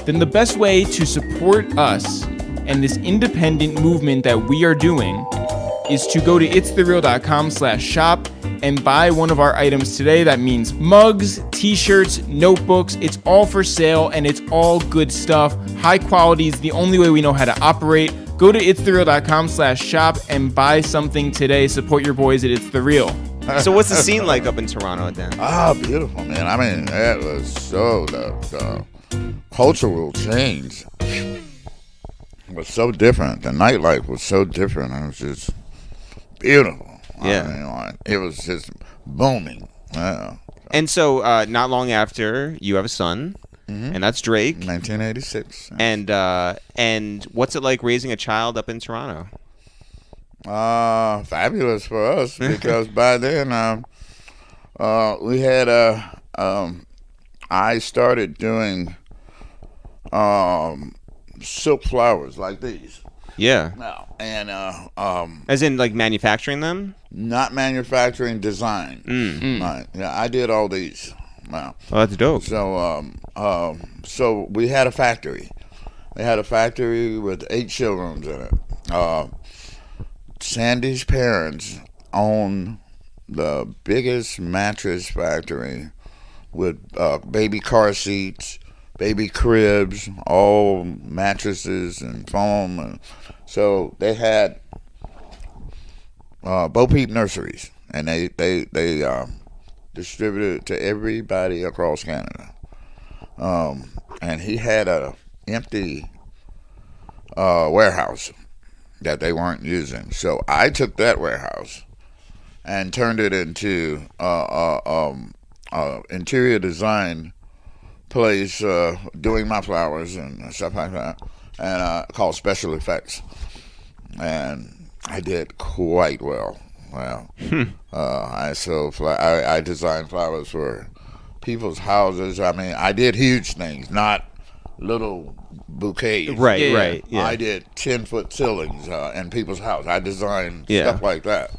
B: then the best way to support us and this independent movement that we are doing is to go to ItsTheReal.com/shop and buy one of our items today. That means mugs, t-shirts, notebooks. It's all for sale and it's all good stuff. High quality is the only way we know how to operate. Go to ItsTheReal.com/shop and buy something today. Support your boys at It's The Real.
C: So what's the scene like up in Toronto then?
D: Ah, beautiful, man. I mean, that was so, the cultural change was so different. The nightlife was so different. It was just beautiful.
C: Yeah.
D: I mean, like, it was just booming. Yeah.
C: And so not long after, you have a son, and that's Drake.
D: 1986.
C: And what's it like raising a child up in Toronto?
D: Fabulous for us because by then we had I started doing silk flowers like these.
C: Yeah.
D: Now and
C: As in like manufacturing them?
D: not manufacturing, design. Right. Yeah, I did all these. Wow.
C: Oh, that's dope.
D: So we had a factory. We had a factory with 8 showrooms in it. Sandy's parents own the biggest mattress factory with baby car seats, baby cribs, all mattresses and foam. And so they had Bo Peep nurseries, and they distributed it to everybody across Canada. And he had a empty warehouse that they weren't using. So I took that warehouse and turned it into interior design place, doing my flowers and stuff like that, and called Special Effects. And I did quite well. Wow. I designed flowers for people's houses. I mean, I did huge things, not little bouquets.
C: Right,
B: Yeah.
C: right. Yeah.
D: I did 10-foot ceilings in people's house. I designed
C: Yeah.
D: stuff like that,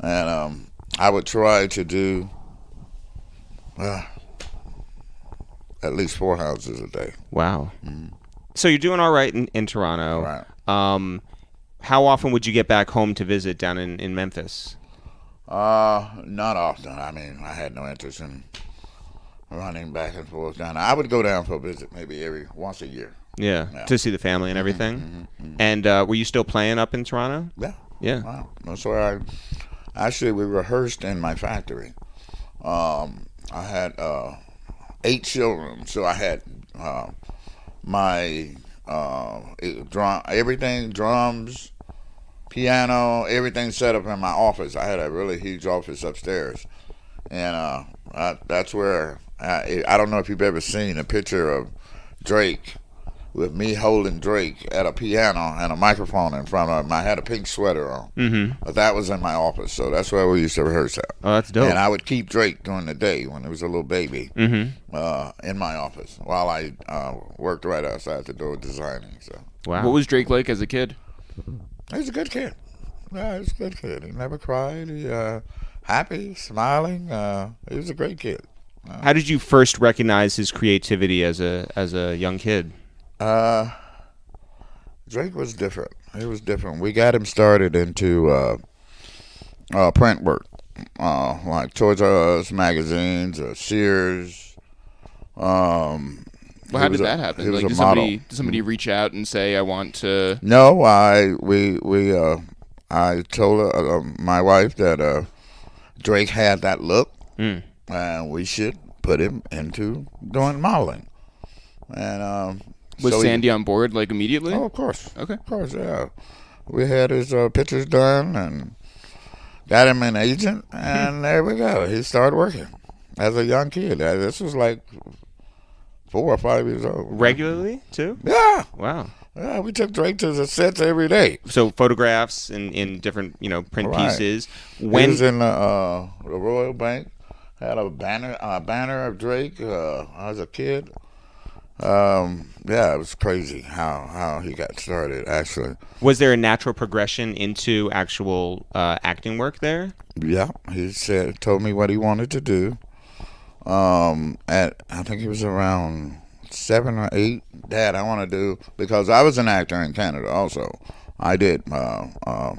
D: and I would try to do at least 4 houses a day.
C: Wow. So you're doing all right in Toronto.
D: Right.
C: How often would you get back home to visit down in Memphis?
D: Not often. I mean, I had no interest in running back and forth down. I would go down for a visit maybe once a year.
C: Yeah.
D: Yeah.
C: To see the family and everything. And were you still playing up in Toronto?
D: Yeah.
C: Yeah.
D: Wow. That's where we rehearsed in my factory. I had 8 children, so I had my everything, drums, piano, everything set up in my office. I had a really huge office upstairs, and that's where I don't know if you've ever seen a picture of Drake with me holding Drake at a piano and a microphone in front of him. I had a pink sweater on. Mm-hmm. But that was in my office, so that's where we used to rehearse at.
A: Oh, that's dope.
D: And I would keep Drake during the day when he was a little baby in my office while I worked right outside the door designing. So,
A: Wow.
B: What was Drake like as a kid?
D: he was a good kid. Yeah, he was a good kid. He never cried. He happy, smiling. He was a great kid.
A: How did you first recognize his creativity as a young kid?
D: Drake was different. He was different. We got him started into print work, like Toys R Us magazines, Sears.
B: Well, how did that happen?
D: He was
B: Like,
D: a model.
B: did somebody reach out and say, "I want to"?
D: No, I told my wife that Drake had that look, and we should put him into doing modeling. And
B: Was
D: so
B: Sandy on board like immediately?
D: Oh, of course.
B: Okay.
D: Of course, yeah. We had his pictures done and got him an agent, and there we go. He started working as a young kid. This was like 4 or 5 years old.
A: Regularly too?
D: Yeah.
A: Wow.
D: Yeah, we took Drake to the sets every day.
A: So photographs in different print
D: Right.
A: pieces.
D: He
A: When
D: was in the Royal Bank. Had a banner of Drake. I was a kid. Yeah, it was crazy how he got started. Actually,
A: was there a natural progression into actual acting work there?
D: yeah, he told me what he wanted to do. I think he was around 7 or 8. Dad, I want to do, because I was an actor in Canada also. I did a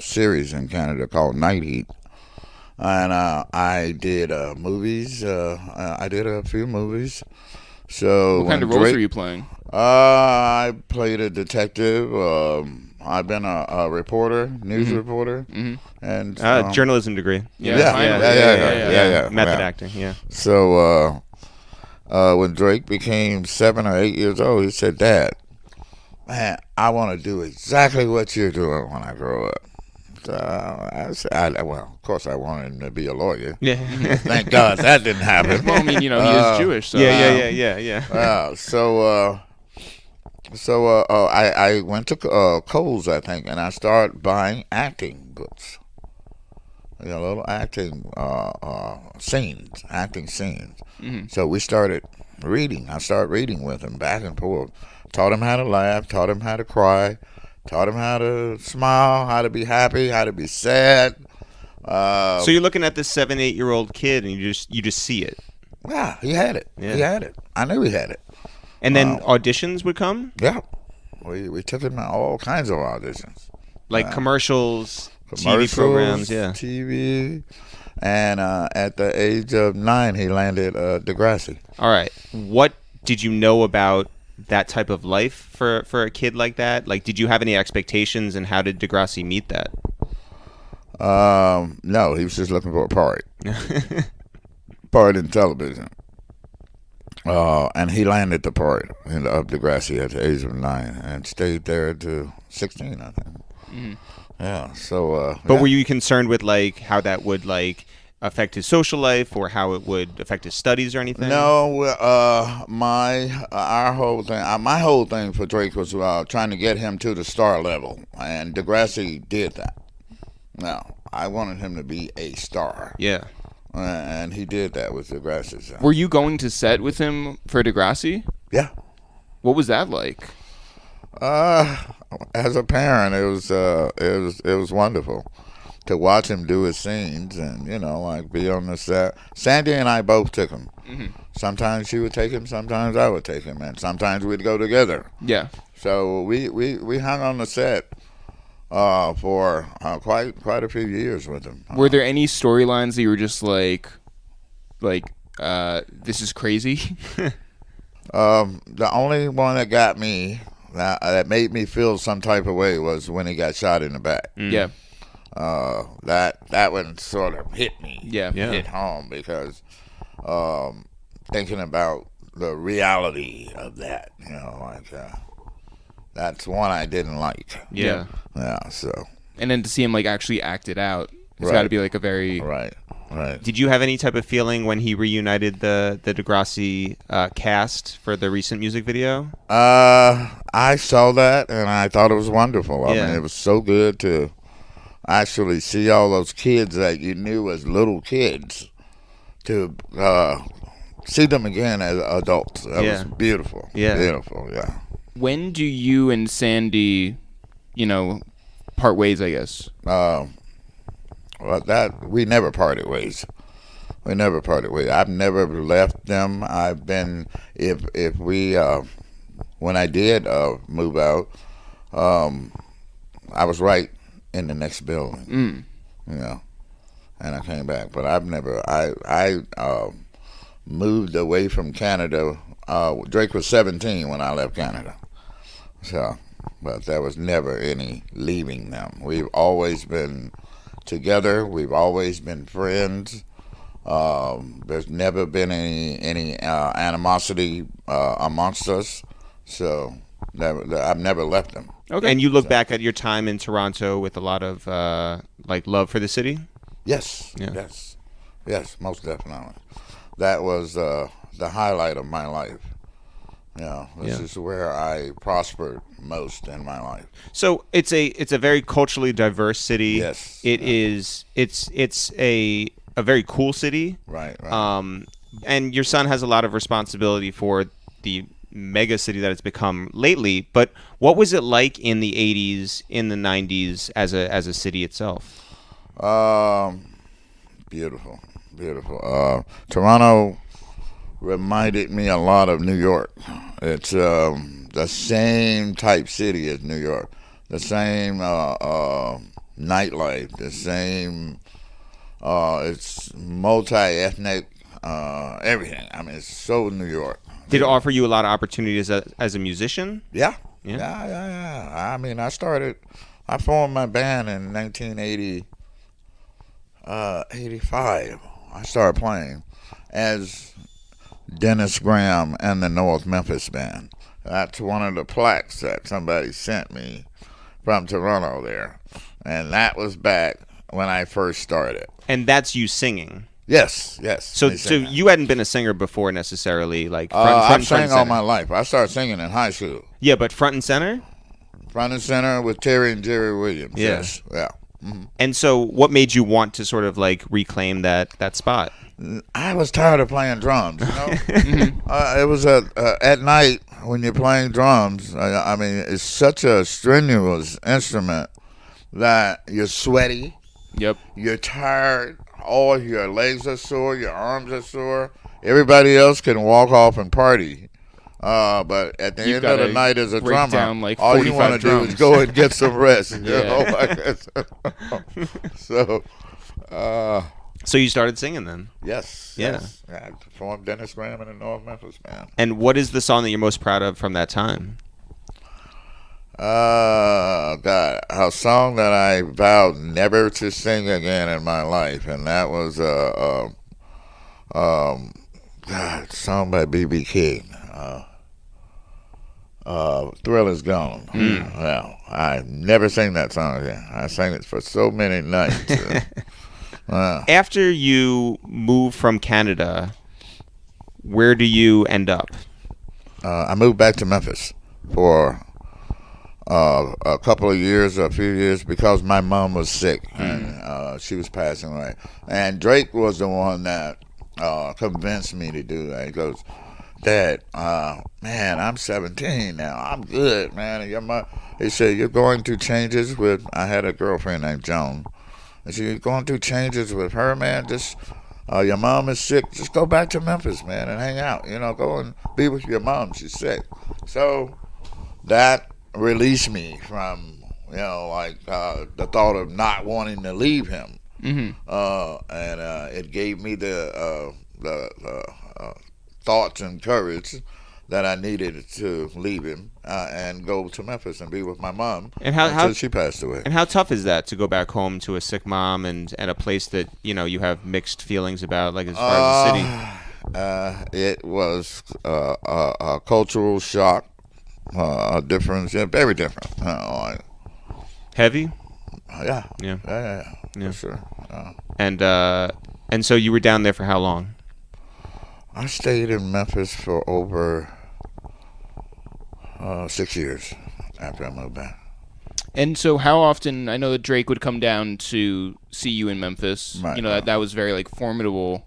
D: series in Canada called Night Heat. And I did movies. I did a few movies. So
B: What kind of roles were you playing?
D: I played a detective. I've been a reporter, news reporter, and
A: Journalism degree.
D: yeah.
A: Method acting. Yeah.
D: So when Drake became 7 or 8 years old, he said, "Dad, man, I want to do exactly what you're doing when I grow up." I said, well, of course, I wanted him to be a lawyer.
A: Yeah.
D: Thank God that didn't happen.
B: Well, I mean, he is Jewish, so
A: Yeah.
D: So I went to Kohl's, I think, and I started buying acting books. Little acting scenes. Mm-hmm. So we started reading. I started reading with him back and forth. Taught him how to laugh. Taught him how to cry. Taught him how to smile, how to be happy, how to be sad.
A: So you're looking at this 7, 8-year-old kid, and you just see it.
D: Yeah, he had it.
A: Yeah.
D: He had it. I knew he had it.
A: And then auditions would come,
D: Yeah, we took him to all kinds of auditions,
A: like commercials, TV programs. Yeah.
D: TV. And at the age of 9, he landed Degrassi.
A: All right. What did you know about that type of life for a kid like that? Like, did you have any expectations, and how did Degrassi meet that?
D: No, he was just looking for a part. Part in television. And he landed the part of Degrassi at the age of 9 and stayed there to 16, I think. Mm. Yeah. So.
A: But were you concerned with like how that would like affect his social life, or how it would affect his studies or anything?
D: No, my whole thing for Drake was trying to get him to the star level, and Degrassi did that. Now, I wanted him to be a star.
A: Yeah.
D: And he did that with Degrassi. So.
B: Were you going to set with him for Degrassi?
D: Yeah.
B: What was that like?
D: As a parent, it was wonderful to watch him do his scenes and like be on the set. Sandy and I both took him. Mm-hmm. Sometimes she would take him, sometimes I would take him, and sometimes we'd go together.
B: Yeah. So
D: we hung on the set for quite a few years with him.
B: Were there any storylines that you were just like this is crazy?
D: The only one that got me that made me feel some type of way was when he got shot in the back.
B: Yeah.
D: That one sort of hit me.
B: Yeah.
D: Hit home because thinking about the reality of that. That's one I didn't like.
B: Yeah.
D: Yeah. So.
B: And then to see him like actually act it out, it's
D: Right.
B: got to be like a very
D: Right.
C: Did you have any type of feeling when he reunited the Degrassi cast for the recent music video?
D: I saw that and I thought it was wonderful. I
C: Yeah.
D: mean, it was so good to actually see all those kids that you knew as little kids to see them again as adults. That
C: Yeah.
D: was beautiful.
C: Yeah.
D: Beautiful, yeah.
B: When do you and Sandy, part ways, I guess?
D: Well, that we never parted ways. We never parted ways. I've never left them. I've been if we when I did move out, I was right in the next building. And I came back. But I've never. I moved away from Canada. Drake was 17 when I left Canada. So, but there was never any leaving them. We've always been together. We've always been friends. There's never been any animosity amongst us. So I've never left them.
C: Okay. And you look back at your time in Toronto with a lot of love for the city?
D: Yes.
C: Yeah.
D: Yes, most definitely. That was the highlight of my life. This is where I prospered most in my life.
C: So it's a very culturally diverse city.
D: Yes.
C: It's a very cool city.
D: Right.
C: And your son has a lot of responsibility for the mega city that it's become lately. But what was it like in the 80s, in the 90s as a city itself?
D: Beautiful. Toronto reminded me a lot of New York. It's the same type city as New York. The same nightlife. The same. It's multi-ethnic. Everything. I mean, it's so New York.
C: Did it offer you a lot of opportunities as a musician?
D: Yeah.
C: Yeah.
D: I mean, I formed my band in 1985. I started playing as Dennis Graham and the North Memphis Band. That's one of the plaques that somebody sent me from Toronto there. And that was back when I first started.
C: And that's you singing?
D: Yes.
C: So you hadn't been a singer before necessarily, like
D: I've sang all my life. I started singing in high school.
C: Yeah, but front and center?
D: Front and center with Terry and Jerry Williams.
C: Yeah.
D: Yes. Yeah. Mm-hmm.
C: And so what made you want to sort of like reclaim that spot?
D: I was tired of playing drums, It was at night when you're playing drums. I mean, it's such a strenuous instrument that you're sweaty.
B: Yep.
D: You're tired. All your legs are sore. Your arms are sore. Everybody else can walk off and party. But at the end of the night as a drummer,
B: down like
D: all you want to do is go and get some rest.
C: So you started singing then?
D: Yes.
C: Yeah.
D: Yes. I performed Dennis Graham in the North Memphis Band.
C: And what is the song that you're most proud of from that time?
D: God, a song that I vowed never to sing again in my life, and that was a song by B.B. King. Thrill Is Gone. Well, I never sang that song again. I sang it for so many nights.
C: After you move from Canada, where do you end up?
D: I moved back to Memphis for a few years, because my mom was sick and she was passing away. And Drake was the one that convinced me to do that. He goes, Dad, man, I'm 17 now. I'm good, man. He said, you're going through changes with, I had a girlfriend named Joan. And she was going through changes with her, man. Just, your mom is sick. Just go back to Memphis, man, and hang out. Go and be with your mom. She's sick. So that released me from, the thought of not wanting to leave him. And it gave me the thoughts and courage that I needed to leave him and go to Memphis and be with my mom until she passed away.
C: And how tough is that to go back home to a sick mom and a place that you have mixed feelings about, like as far as the city?
D: It was a cultural shock, a difference, yeah, very different.
A: Heavy?
D: Yeah, for sure.
A: And so you were down there for how long?
D: I stayed in Memphis for over 6 years after I moved back.
B: And so how often, I know that Drake would come down to see you in Memphis.
D: Right,
B: you know, that was very like formidable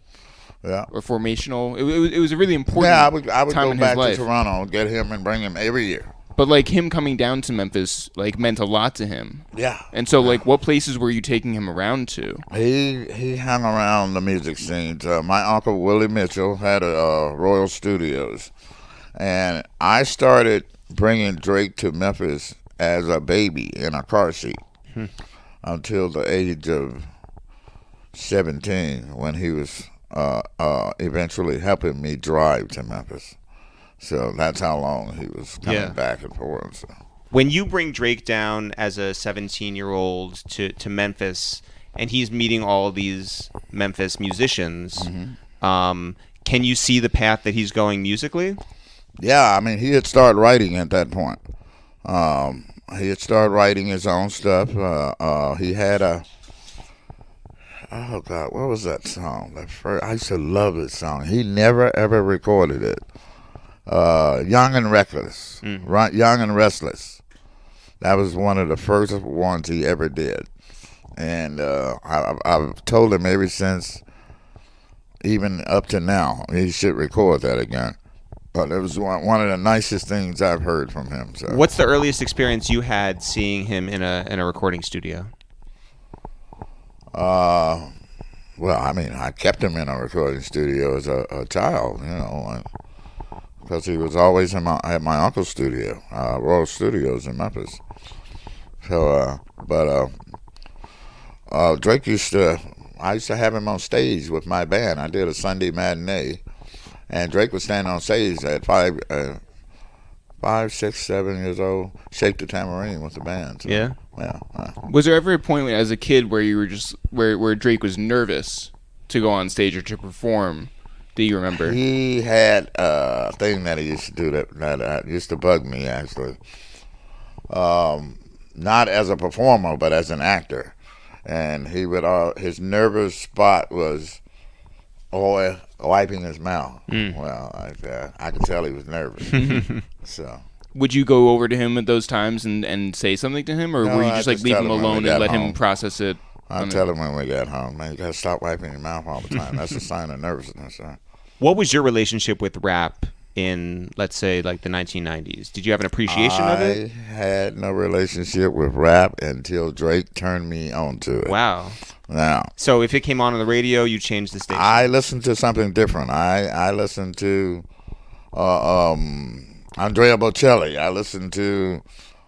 D: Yeah.
B: or formational. It was a really important
D: Yeah, I would
B: time
D: go
B: in
D: back
B: his
D: to
B: life.
D: Toronto, get him, and bring him every year.
B: But like him coming down to Memphis like meant a lot to him.
D: Yeah.
B: And so like what places were you taking him around to?
D: He hung around the music scenes. My uncle Willie Mitchell had a Royal Studios, and I started bringing Drake to Memphis as a baby in a car seat until the age of 17, when he was eventually helping me drive to Memphis. So that's how long he was coming back and forth. So.
A: When you bring Drake down as a 17-year-old to Memphis, and he's meeting all these Memphis musicians, can you see the path that he's going musically?
D: Yeah, I mean, he had started writing at that point. He had started writing his own stuff. He had oh God, what was that song? I used to love this song. He never ever recorded it. Young and Reckless, right? Young and Restless. That was one of the first ones he ever did, and I've told him ever since, even up to now, he should record that again. But it was one of the nicest things I've heard from him. So.
A: What's the earliest experience you had seeing him in a recording studio?
D: Well, I mean, I kept him in a recording studio as a child, you know, because he was always at my uncle's studio, Royal Studios in Memphis. So, Drake I used to have him on stage with my band. I did a Sunday matinee, and Drake would stand on stage at 5, 6, 7 years old, shake the tambourine with the band. So,
A: Yeah.
D: Yeah.
B: Was there ever a point as a kid where you were just where Drake was nervous to go on stage or to perform? Do you remember?
D: He had a thing that he used to do that used to bug me, actually. Not as a performer, but as an actor. And he would his nervous spot was always wiping his mouth. Well, I could tell he was nervous. So.
B: Would you go over to him at those times and say something to him, or
D: No,
B: were you
D: I
B: just like
D: just
B: leave
D: tell
B: him
D: him when we
B: alone and
D: got
B: let him
D: home.
B: process it?
D: I tell him when we get home, man, you gotta stop wiping your mouth all the time. That's a sign of nervousness.
A: What was your relationship with rap in, let's say, like the 1990s? Did you have an appreciation of it?
D: I had no relationship with rap until Drake turned me on to it.
A: Wow.
D: Now,
A: So if it came on the radio, you changed the station.
D: I listened to something different. I listened to Andrea Bocelli. I listened to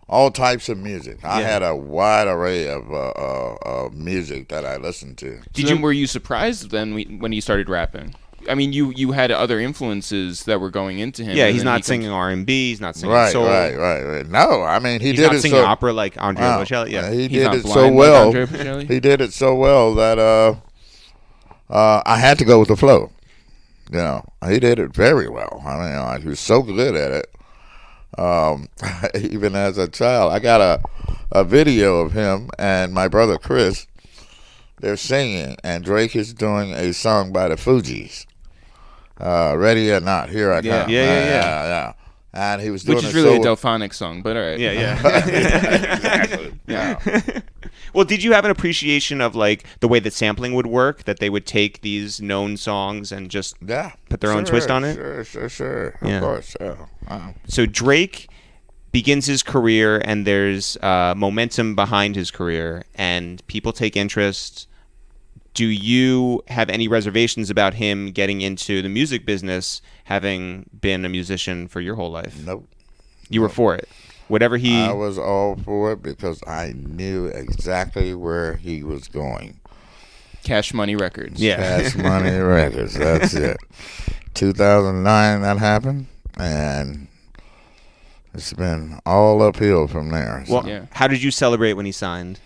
D: all types of music. I had a wide array of music that I listened to.
B: Were you surprised then when he started rapping? I mean, you had other influences that were going into him.
A: Yeah,
B: and
A: he's
B: then
A: not singing R&B. He's not singing
D: Right,
A: soul.
D: right. No, I mean he
A: He's
D: did
A: not
D: it
A: singing
D: so.
A: opera like Andrea
D: Wow.
A: Bocelli. Yeah.
D: He
B: He's
D: did
B: not
D: it so
B: blind like
D: well.
B: Andre Bocelli?
D: He did it so well that I had to go with the flow. You know, he did it very well. I mean, he was so good at it. Even as a child, I got a video of him and my brother Chris. They're singing, and Drake is doing a song by the Fugees. Ready or Not, Here I Come.
A: Yeah.
D: And he was doing
B: Which is
D: it
B: really
D: so
B: a Delphonic song, but all right.
A: Yeah.
D: exactly.
B: Yeah.
A: Well, did you have an appreciation of like the way that sampling would work? That they would take these known songs and just put their own twist on it?
D: Sure.
A: Yeah.
D: Of course. Yeah. Wow.
A: So Drake begins his career, and there's momentum behind his career, and people take interest. Do you have any reservations about him getting into the music business, having been a musician for your whole life?
D: Nope.
A: You were for it. Whatever he...
D: I was all for it because I knew exactly where he was going.
B: Cash Money Records.
A: Yeah.
D: Cash Money Records. That's it. 2009 that happened, and it's been all uphill from there. So.
A: Well, how did you celebrate when he signed?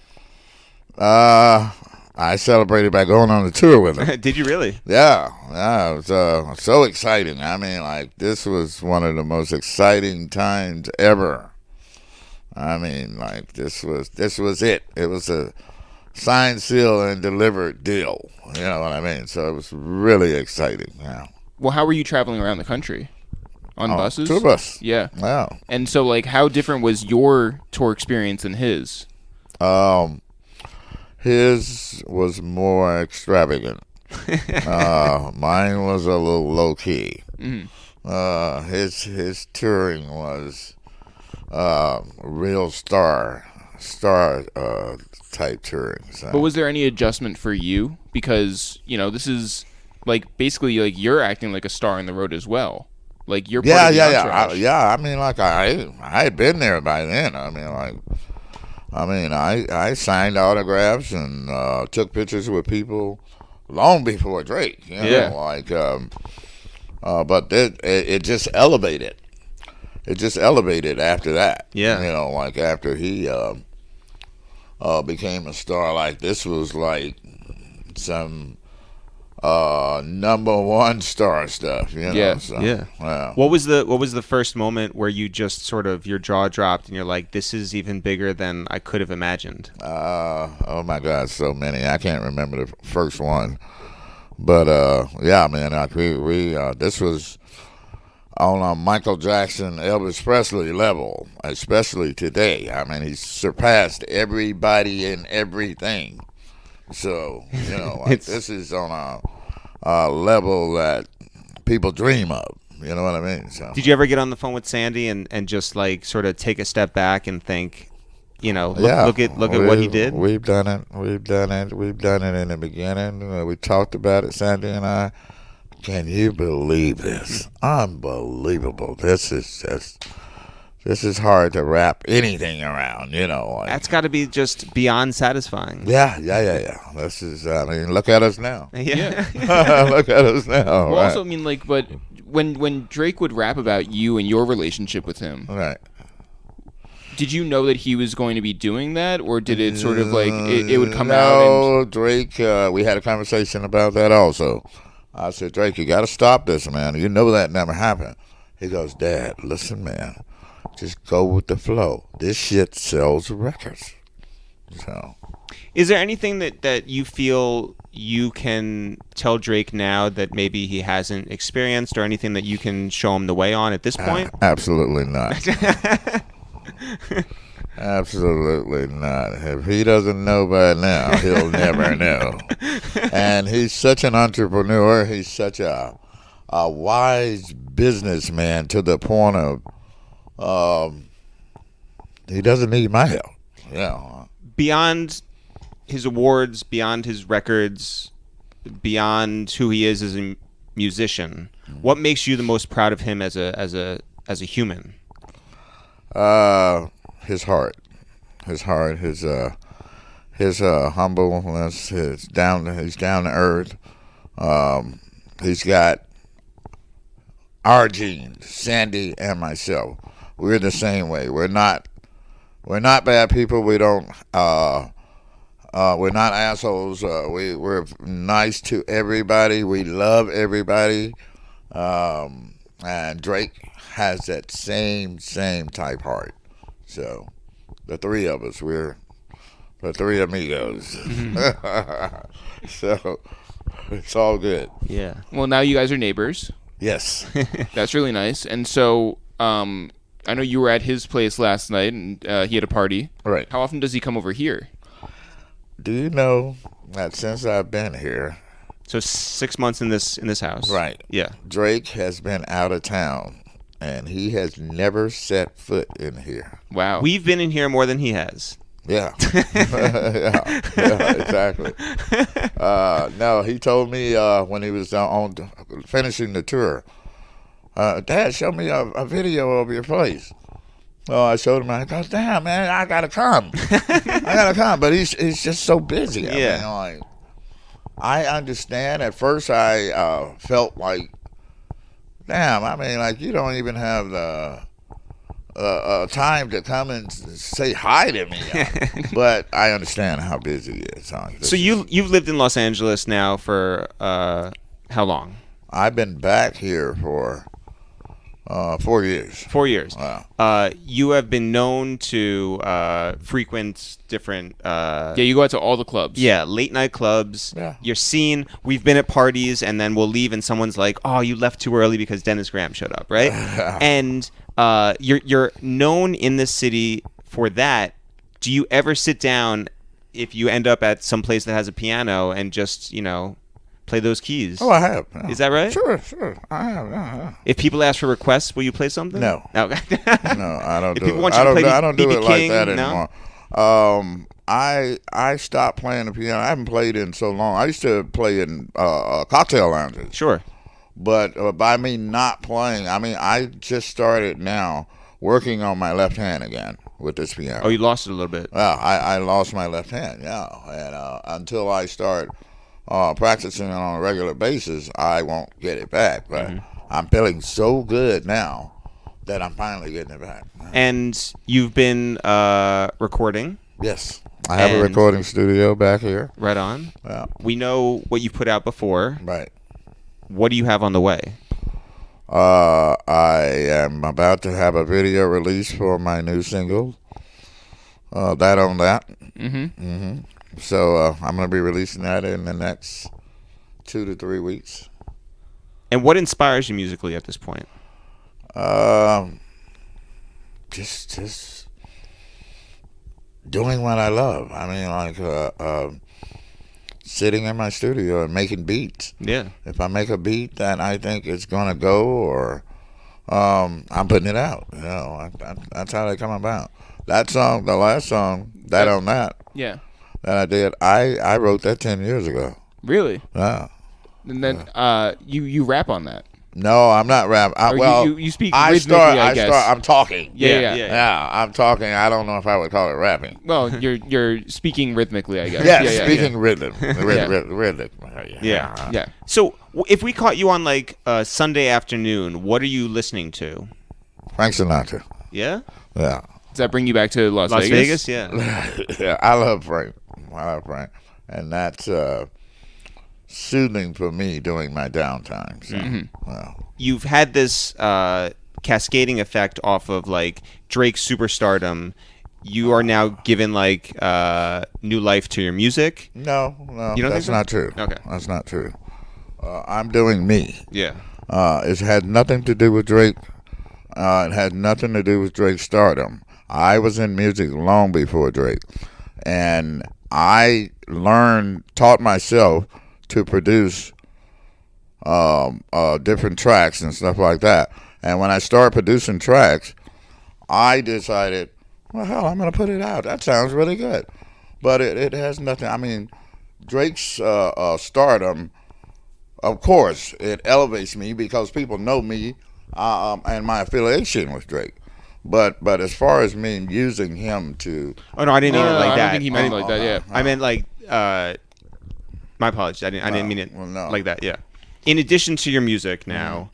D: I celebrated by going on the tour with him.
A: Did you really?
D: Yeah, it was so exciting. I mean, like, this was one of the most exciting times ever. I mean, like, this was it. It was a signed, sealed, and delivered deal. You know what I mean? So it was really exciting. Yeah.
B: Well, how were you traveling around the country? On buses?
D: Tour bus.
B: Yeah.
D: Wow.
B: And so, like, how different was your tour experience than his?
D: His was more extravagant. Mine was a little low key.
B: Mm-hmm.
D: His touring was real star type touring. So.
B: But was there any adjustment for you? Because, you know, this is, like, basically, like, you're acting like a star on the road as well. Like, you're part of the entourage.
D: I mean, like, I had been there by then. I signed autographs and took pictures with people long before Drake. You know?
B: Yeah.
D: But it just elevated. It just elevated after that.
A: Yeah.
D: You know, like after he became a star, like this was like some number one star stuff. You know?
B: Yeah.
D: So,
A: Yeah.
D: Wow.
A: What was the first moment where you just sort of your jaw dropped and you're like, this is even bigger than I could have imagined?
D: Oh my God, so many. I can't remember the first one, but yeah, man. This was on a Michael Jackson, Elvis Presley level, especially today. I mean, he surpassed everybody and everything. So you know, like, this is on a level that people dream of. You know what I mean? So.
A: Did you ever get on the phone with Sandy and just like sort of take a step back and think, you know, look at what he did?
D: We've done it in the beginning. We talked about it, Sandy and I. Can you believe this? Unbelievable. This is hard to wrap anything around, you know. Like,
A: That's got to be just beyond satisfying.
D: Yeah. This is, I mean, look at us now.
A: Yeah.
D: Look at us now.
B: Well,
D: right.
B: also, I mean, like, but when Drake would rap about you and your relationship with him,
D: Right.
B: did you know that he was going to be doing that, or did it sort of like it would come out?
D: No, Drake. We had a conversation about that also. I said, Drake, you got to stop this, man. You know that never happened. He goes, Dad, listen, man. Just go with the flow. This shit sells records. So,
A: Is there anything that you feel you can tell Drake now that maybe he hasn't experienced, or anything that you can show him the way on at this point?
D: Absolutely not. Absolutely not. If he doesn't know by now, he'll never know. And he's such an entrepreneur. He's such a wise businessman to the point of he doesn't need my help. Yeah.
A: Beyond his awards, beyond his records, beyond who he is as a musician, what makes you the most proud of him as a human?
D: His heart, his humbleness, he's down to earth. He's got our genes, Sandy and myself. We're the same way. We're not bad people. We don't. We're not assholes. We're nice to everybody. We love everybody. And Drake has that same type heart. So, the three of us, we're the three amigos. Mm-hmm. So, it's all good.
A: Yeah.
B: Well, now you guys are neighbors.
D: Yes.
B: That's really nice. And so, I know you were at his place last night, and he had a party.
D: Right.
B: How often does he come over here?
D: Do you know that since I've been here,
A: So 6 months in this house.
D: right?
A: Yeah.
D: Drake has been out of town, and he has never set foot in here.
B: Wow.
A: We've been in here more than he has.
D: Yeah. yeah, exactly. No, he told me when he was on finishing the tour, Dad, show me a video of your place. Oh, I showed him. I go, damn, man, I gotta come. But he's just so busy.
A: Yeah.
D: I mean, like, I understand. At first, I felt like, damn. I mean, like, you don't even have the time to come and say hi to me. But I understand how busy he is.
C: So you've lived in Los Angeles now for how long?
D: I've been back here for 4 years.
C: 4 years.
D: Wow.
C: You have been known to frequent different
B: Yeah, you go out to all the clubs.
C: late night clubs.
D: Yeah.
C: You're seen. We've been at parties, and then we'll leave, and someone's like, "Oh, you left too early because Dennis Graham showed up," right? And you're known in this city for that. Do you ever sit down if you end up at some place that has a piano and just play those keys?
D: Oh, I have. Yeah.
C: Is that right?
D: Sure. I have. Yeah.
C: If people ask for requests, will you play something?
D: No.
C: Okay.
D: No, I don't
C: If
D: do
C: people
D: it.
C: want you to play
D: I don't do
C: BB
D: it like
C: King,
D: that
C: no?
D: anymore. I stopped playing the piano. I haven't played in so long. I used to play in cocktail lounges.
C: Sure.
D: But by me not playing, I mean, I just started now working on my left hand again with this piano.
C: Oh, you lost it a little bit.
D: Well, I lost my left hand, yeah. And until I start practicing it on a regular basis, I won't get it back. But I'm feeling so good now that I'm finally getting it back.
C: And you've been recording.
D: Yes. I have a
C: And-
D: recording studio back here.
C: Right on.
D: Yeah.
C: We know what you've put out before.
D: Right.
C: What do you have on the way?
D: I am about to have a video release for my new single. That on that. So I'm going to be releasing that in the next 2 to 3 weeks.
C: And what inspires you musically at this point?
D: Just doing what I love. I mean, like sitting in my studio and making beats.
C: Yeah.
D: If I make a beat that I think it's gonna go, or I'm putting it out. That's how they come about. That song, the last song, that on that
B: Yeah.
D: that I did, I wrote that 10 years ago.
B: Really?
D: Yeah.
B: And then you rap on that.
D: No, I'm not rapping.
B: Or
D: Well,
B: you speak
D: I
B: rhythmically, I guess.
D: I'm talking.
B: Yeah.
D: Yeah, I'm talking. I don't know if I would call it rapping.
B: Well, you're speaking rhythmically, I guess.
D: Yeah, speaking rhythm. Rhythm.
C: Yeah.
B: Yeah.
C: So if we caught you on like a Sunday afternoon, what are you listening to?
D: Frank Sinatra.
C: Yeah.
D: Yeah.
B: Does that bring you back to Las
C: Vegas? Yeah.
D: Yeah, I love Frank. And that's soothing for me during my downtime. So, well,
C: You've had this cascading effect off of like Drake's superstardom. You are now given like new life to your music.
D: no,
C: You don't think
D: that's
C: so?
D: not true.
C: Okay.
D: That's not true. I'm doing me.
C: Yeah.
D: It had nothing to do with Drake. It had nothing to do with Drake's stardom. I was in music long before Drake, and I taught myself to produce different tracks and stuff like that. And when I started producing tracks, I decided, well, hell, I'm going to put it out. That sounds really good. But it has nothing. I mean, Drake's stardom, of course, it elevates me because people know me and my affiliation with Drake. But as far as me using him to...
C: Oh no, I didn't mean it like
B: I
C: that.
B: don't think he meant it like that. Yeah.
C: I meant like my apologies. I didn't mean it like that. Yeah. In addition to your music now,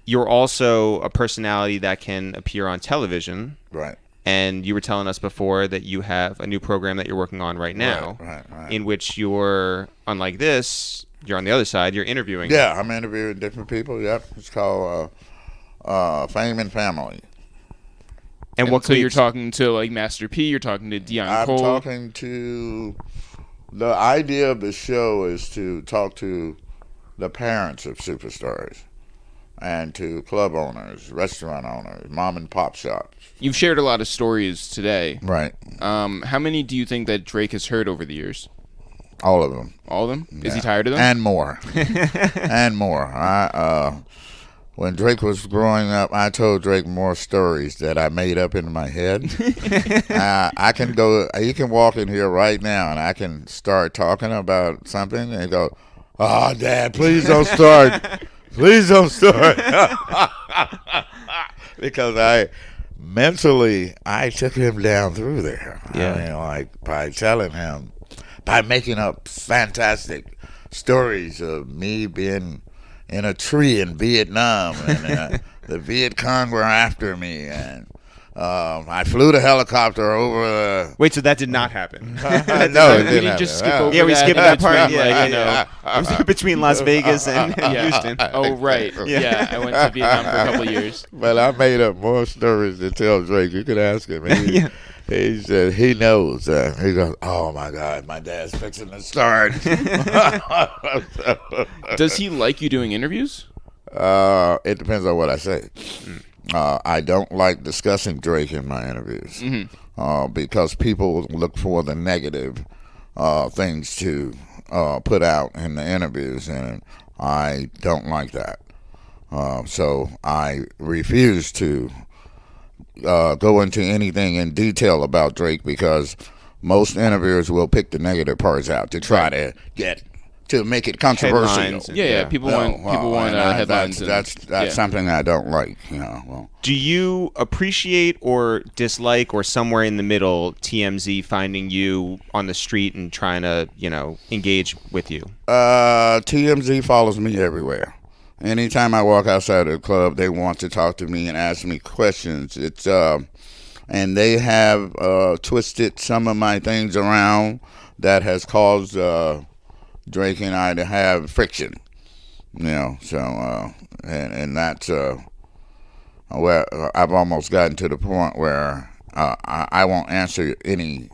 C: you're also a personality that can appear on television.
D: Right.
C: And you were telling us before that you have a new program that you're working on right now,
D: Right.
C: in which you're, unlike this, you're on the other side. You're interviewing.
D: Yeah, I'm interviewing different people. Yep. It's called Fame and Family.
C: And what?
B: So you're talking to like Master P. You're talking to Dion
D: I'm
B: Cole.
D: talking to... The idea of the show is to talk to the parents of superstars and to club owners, restaurant owners, mom and pop shops.
B: You've shared a lot of stories today.
D: Right.
B: How many do you think that Drake has heard over the years?
D: All of them.
B: All of them? Is he
D: Yeah.
B: tired of them?
D: And more. And more. When Drake was growing up, I told Drake more stories that I made up in my head. I can go, you can walk in here right now and I can start talking about something and go, oh, Dad, please don't start. Please don't start. Because I took him down through there.
C: Yeah.
D: I mean, like by making up fantastic stories of me being in a tree in Vietnam and the Viet Cong were after me and I flew the helicopter over.
A: Wait, so that did not happen?
D: No,
B: we
D: it
B: didn't just skip over.
A: Yeah, we skipped that part.
B: between,
A: Yeah,
B: like,
A: you know, it was between Las Vegas and Houston.
B: Oh right, yeah. I went to Vietnam for a couple of years.
D: But I made up more stories to tell Drake. You could ask him. He said he knows. He goes, "Oh my God, my dad's fixing to start."
B: Does he like you doing interviews?
D: It depends on what I say. I don't like discussing Drake in my interviews because people look for the negative things to put out in the interviews, and I don't like that. So I refuse to go into anything in detail about Drake because most interviewers will pick the negative parts out to try to make it controversial.
A: Headlines.
B: Yeah. People want headlines.
D: That's something I don't like. Well,
A: Do you appreciate or dislike, or somewhere in the middle, TMZ finding you on the street and trying to, engage with you?
D: TMZ follows me everywhere. Anytime I walk outside of the club, they want to talk to me and ask me questions. It's and they have twisted some of my things around that has caused Drake and I to have friction. So and that's where I've almost gotten to the point where I won't answer any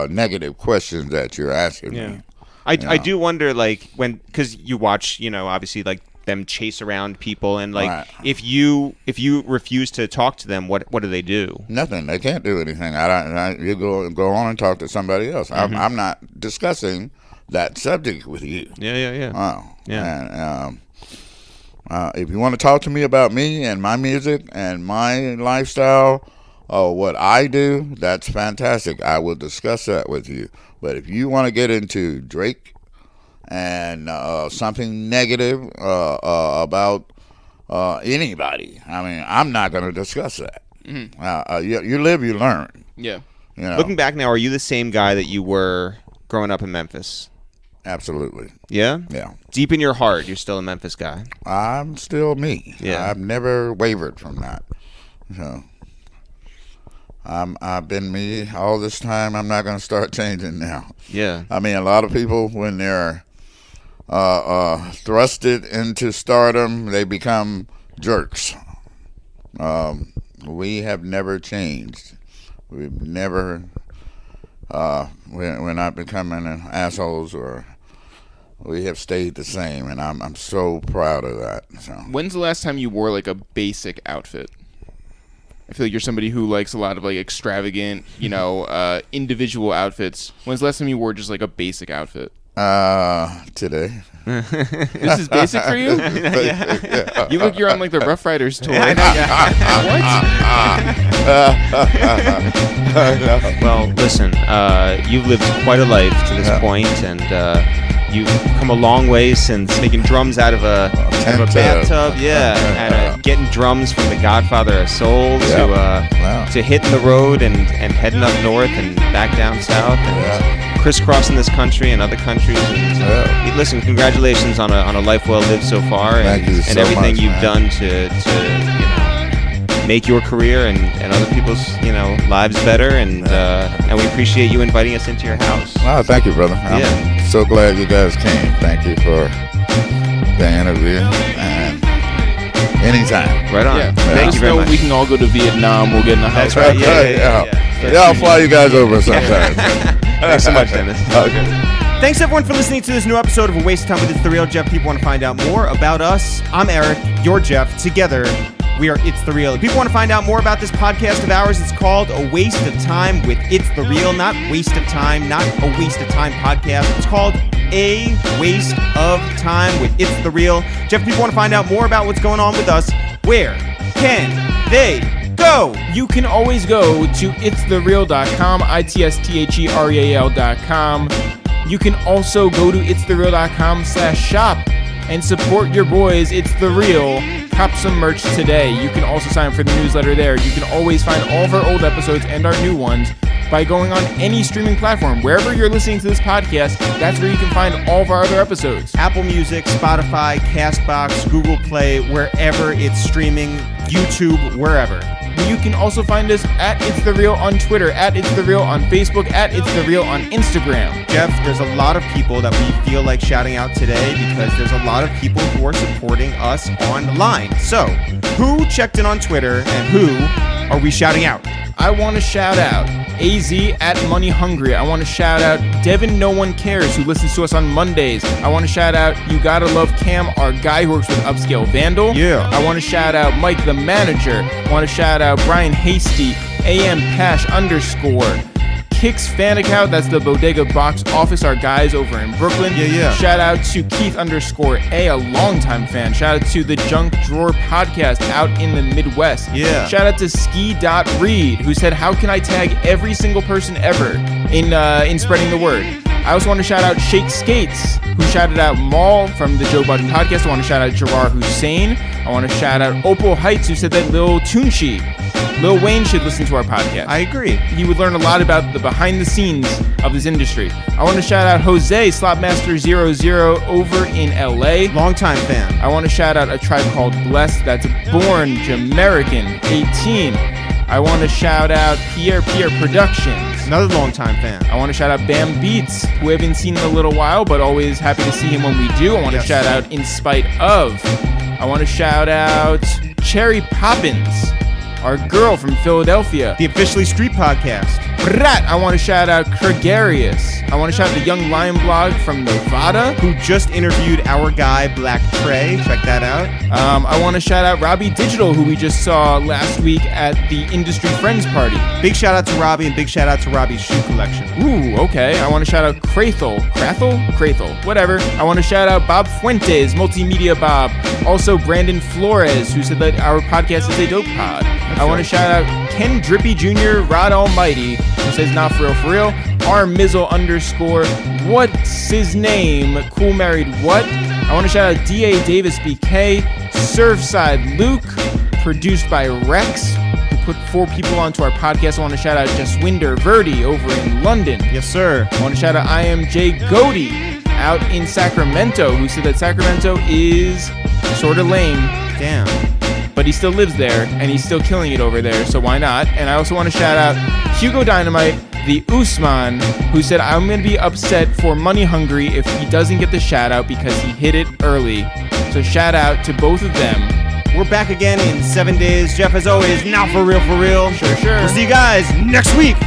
D: negative questions that you're asking me.
A: I do wonder, because you watch, obviously, them chase around people, and
D: Right.
A: if you refuse to talk to them, what do they do?
D: Nothing. They can't do anything. You go on and talk to somebody else. I'm not discussing that subject with you.
A: Yeah.
D: And if you want to talk to me about me and my music and my lifestyle or what I do, that's fantastic. I will discuss that with you. But if you want to get into Drake and something negative about anybody, I'm not going to discuss that. You live, you learn.
B: Yeah.
A: Looking back now, are you the same guy that you were growing up in Memphis?
D: Absolutely.
A: Yeah?
D: Yeah.
A: Deep in your heart, you're still a Memphis guy.
D: I'm still me.
A: Yeah.
D: I've never wavered from that. So I've been me all this time. I'm not going to start changing now.
A: Yeah.
D: A lot of people, when they're thrusted into stardom, they become jerks. We have never changed. We've never. We're not becoming assholes, or we have stayed the same, and I'm so proud of that. So.
B: When's the last time you wore a basic outfit? I feel like you're somebody who likes a lot of extravagant, individual outfits. When's the last time you wore just a basic outfit?
D: Today.
B: This is basic for you?
D: Yeah.
B: You look, you're on the Rough Riders tour. What?
A: Well, listen, you've lived quite a life to this point, and you've come a long way since making drums out of a bathtub, and getting drums from the Godfather of Soul to hitting the road and heading up north and back down south, and crisscrossing this country and other countries. And, listen, congratulations on a life well lived so far,
D: Thank you so
A: everything
D: much,
A: you've
D: man.
A: done to make your career and other people's lives better, and we appreciate you inviting us into your house.
D: Oh, thank you, brother. I'm so glad you guys came. Thank you for the interview, and anytime.
A: Right on.
B: Yeah.
A: Thank you very much.
B: We can all go to Vietnam. We'll get in the house.
A: That's right. Yeah.
D: I'll fly you guys over sometime.
A: Thanks so much, Dennis.
D: Okay.
A: Thanks everyone for listening to this new episode of A Waste of Time with It's The Real. Jeff, people want to find out more about us. I'm Eric. You're Jeff. Together, we are It's The Real. If people want to find out more about this podcast of ours, it's called A Waste of Time with It's The Real. Not Waste of Time, not A Waste of Time podcast. It's called A Waste of Time with It's The Real. Jeff, if people want to find out more about what's going on with us, where can they go?
B: You can always go to ItsTheReal.com, ItsTheReal.com. You can also go to ItsTheReal.com/shop and support your boys. It's The Real. Cop some merch today. You can also sign up for the newsletter there. You can always find all of our old episodes and our new ones by going on any streaming platform. Wherever you're listening to this podcast, that's where you can find all of our other episodes.
A: Apple Music, Spotify, CastBox, Google Play, wherever it's streaming, YouTube, wherever.
B: And you can also find us at ItsTheReal on Twitter, at ItsTheReal on Facebook, at ItsTheReal on Instagram.
A: Jeff, there's a lot of people that we feel like shouting out today because there's a lot of people who are supporting us online. So, who checked in on Twitter and who are we shouting out?
B: I want to shout out AZ at Money Hungry. I want to shout out Devin No One Cares, who listens to us on Mondays. I want to shout out You Gotta Love Cam, our guy who works with Upscale Vandal.
A: Yeah.
B: I want to shout out Mike the Manager. I want to shout out Brian Hasty, AM Pash _. Kicks Fan Account, that's the Bodega Box Office, our guys over in Brooklyn.
A: Yeah.
B: Shout out to Keith _A, a longtime fan. Shout out to the Junk Drawer Podcast out in the Midwest.
A: Yeah.
B: Shout out to Ski.Reed, who said, how can I tag every single person ever in spreading the word? I also want to shout out Shake Skates, who shouted out Maul from the Joe Budden Podcast. I want to shout out Gerard Hussein. I want to shout out Opal Heights, who said that Lil Wayne should listen to our podcast.
A: I agree.
B: He would learn a lot about the behind the scenes of this industry. I want to shout out Jose Slopmaster00 over in LA.
A: Longtime fan.
B: I want to shout out A Tribe Called Blessed, that's Born Jamaican 18. I want to shout out Pierre Productions.
A: Another longtime fan.
B: I want to shout out Bam Beats, who I haven't seen in a little while, but always happy to see him when we do. I want to shout out In Spite Of. I want to shout out Cherry Poppins, our girl from Philadelphia.
A: The Officially Street Podcast.
B: Brat! I want to shout out Gregarious. I want to shout out the Young Lion blog from Nevada.
A: Who just interviewed our guy, Black Trey. Check that out.
B: I want to shout out Robbie Digital, who we just saw last week at the Industry Friends Party.
A: Big shout out to Robbie and big shout out to Robbie's shoe collection.
B: Ooh, okay. I want to shout out Krathel, whatever. I want to shout out Bob Fuentes, Multimedia Bob. Also Brandon Flores, who said that our podcast is a dope pod. I want to shout out Ken Drippy Jr., Rod Almighty, who says not for real. R Mizzle _ what's his name? Cool Married What? I want to shout out DA Davis BK, Surfside Luke, produced by Rex, who put 4 people onto our podcast. I want to shout out Jaswinder Verdi over in London.
A: Yes, sir.
B: I want to shout out I Am Jay Goody out in Sacramento, who said that Sacramento is sort of lame.
A: Damn.
B: But he still lives there, and he's still killing it over there, so why not? And I also want to shout out Hugo Dynamite, the Usman, who said, I'm going to be upset for Money Hungry if he doesn't get the shout out because he hit it early. So shout out to both of them.
A: We're back again in 7 days. Jeff, as always, now for real.
B: Sure.
A: We'll see you guys next week.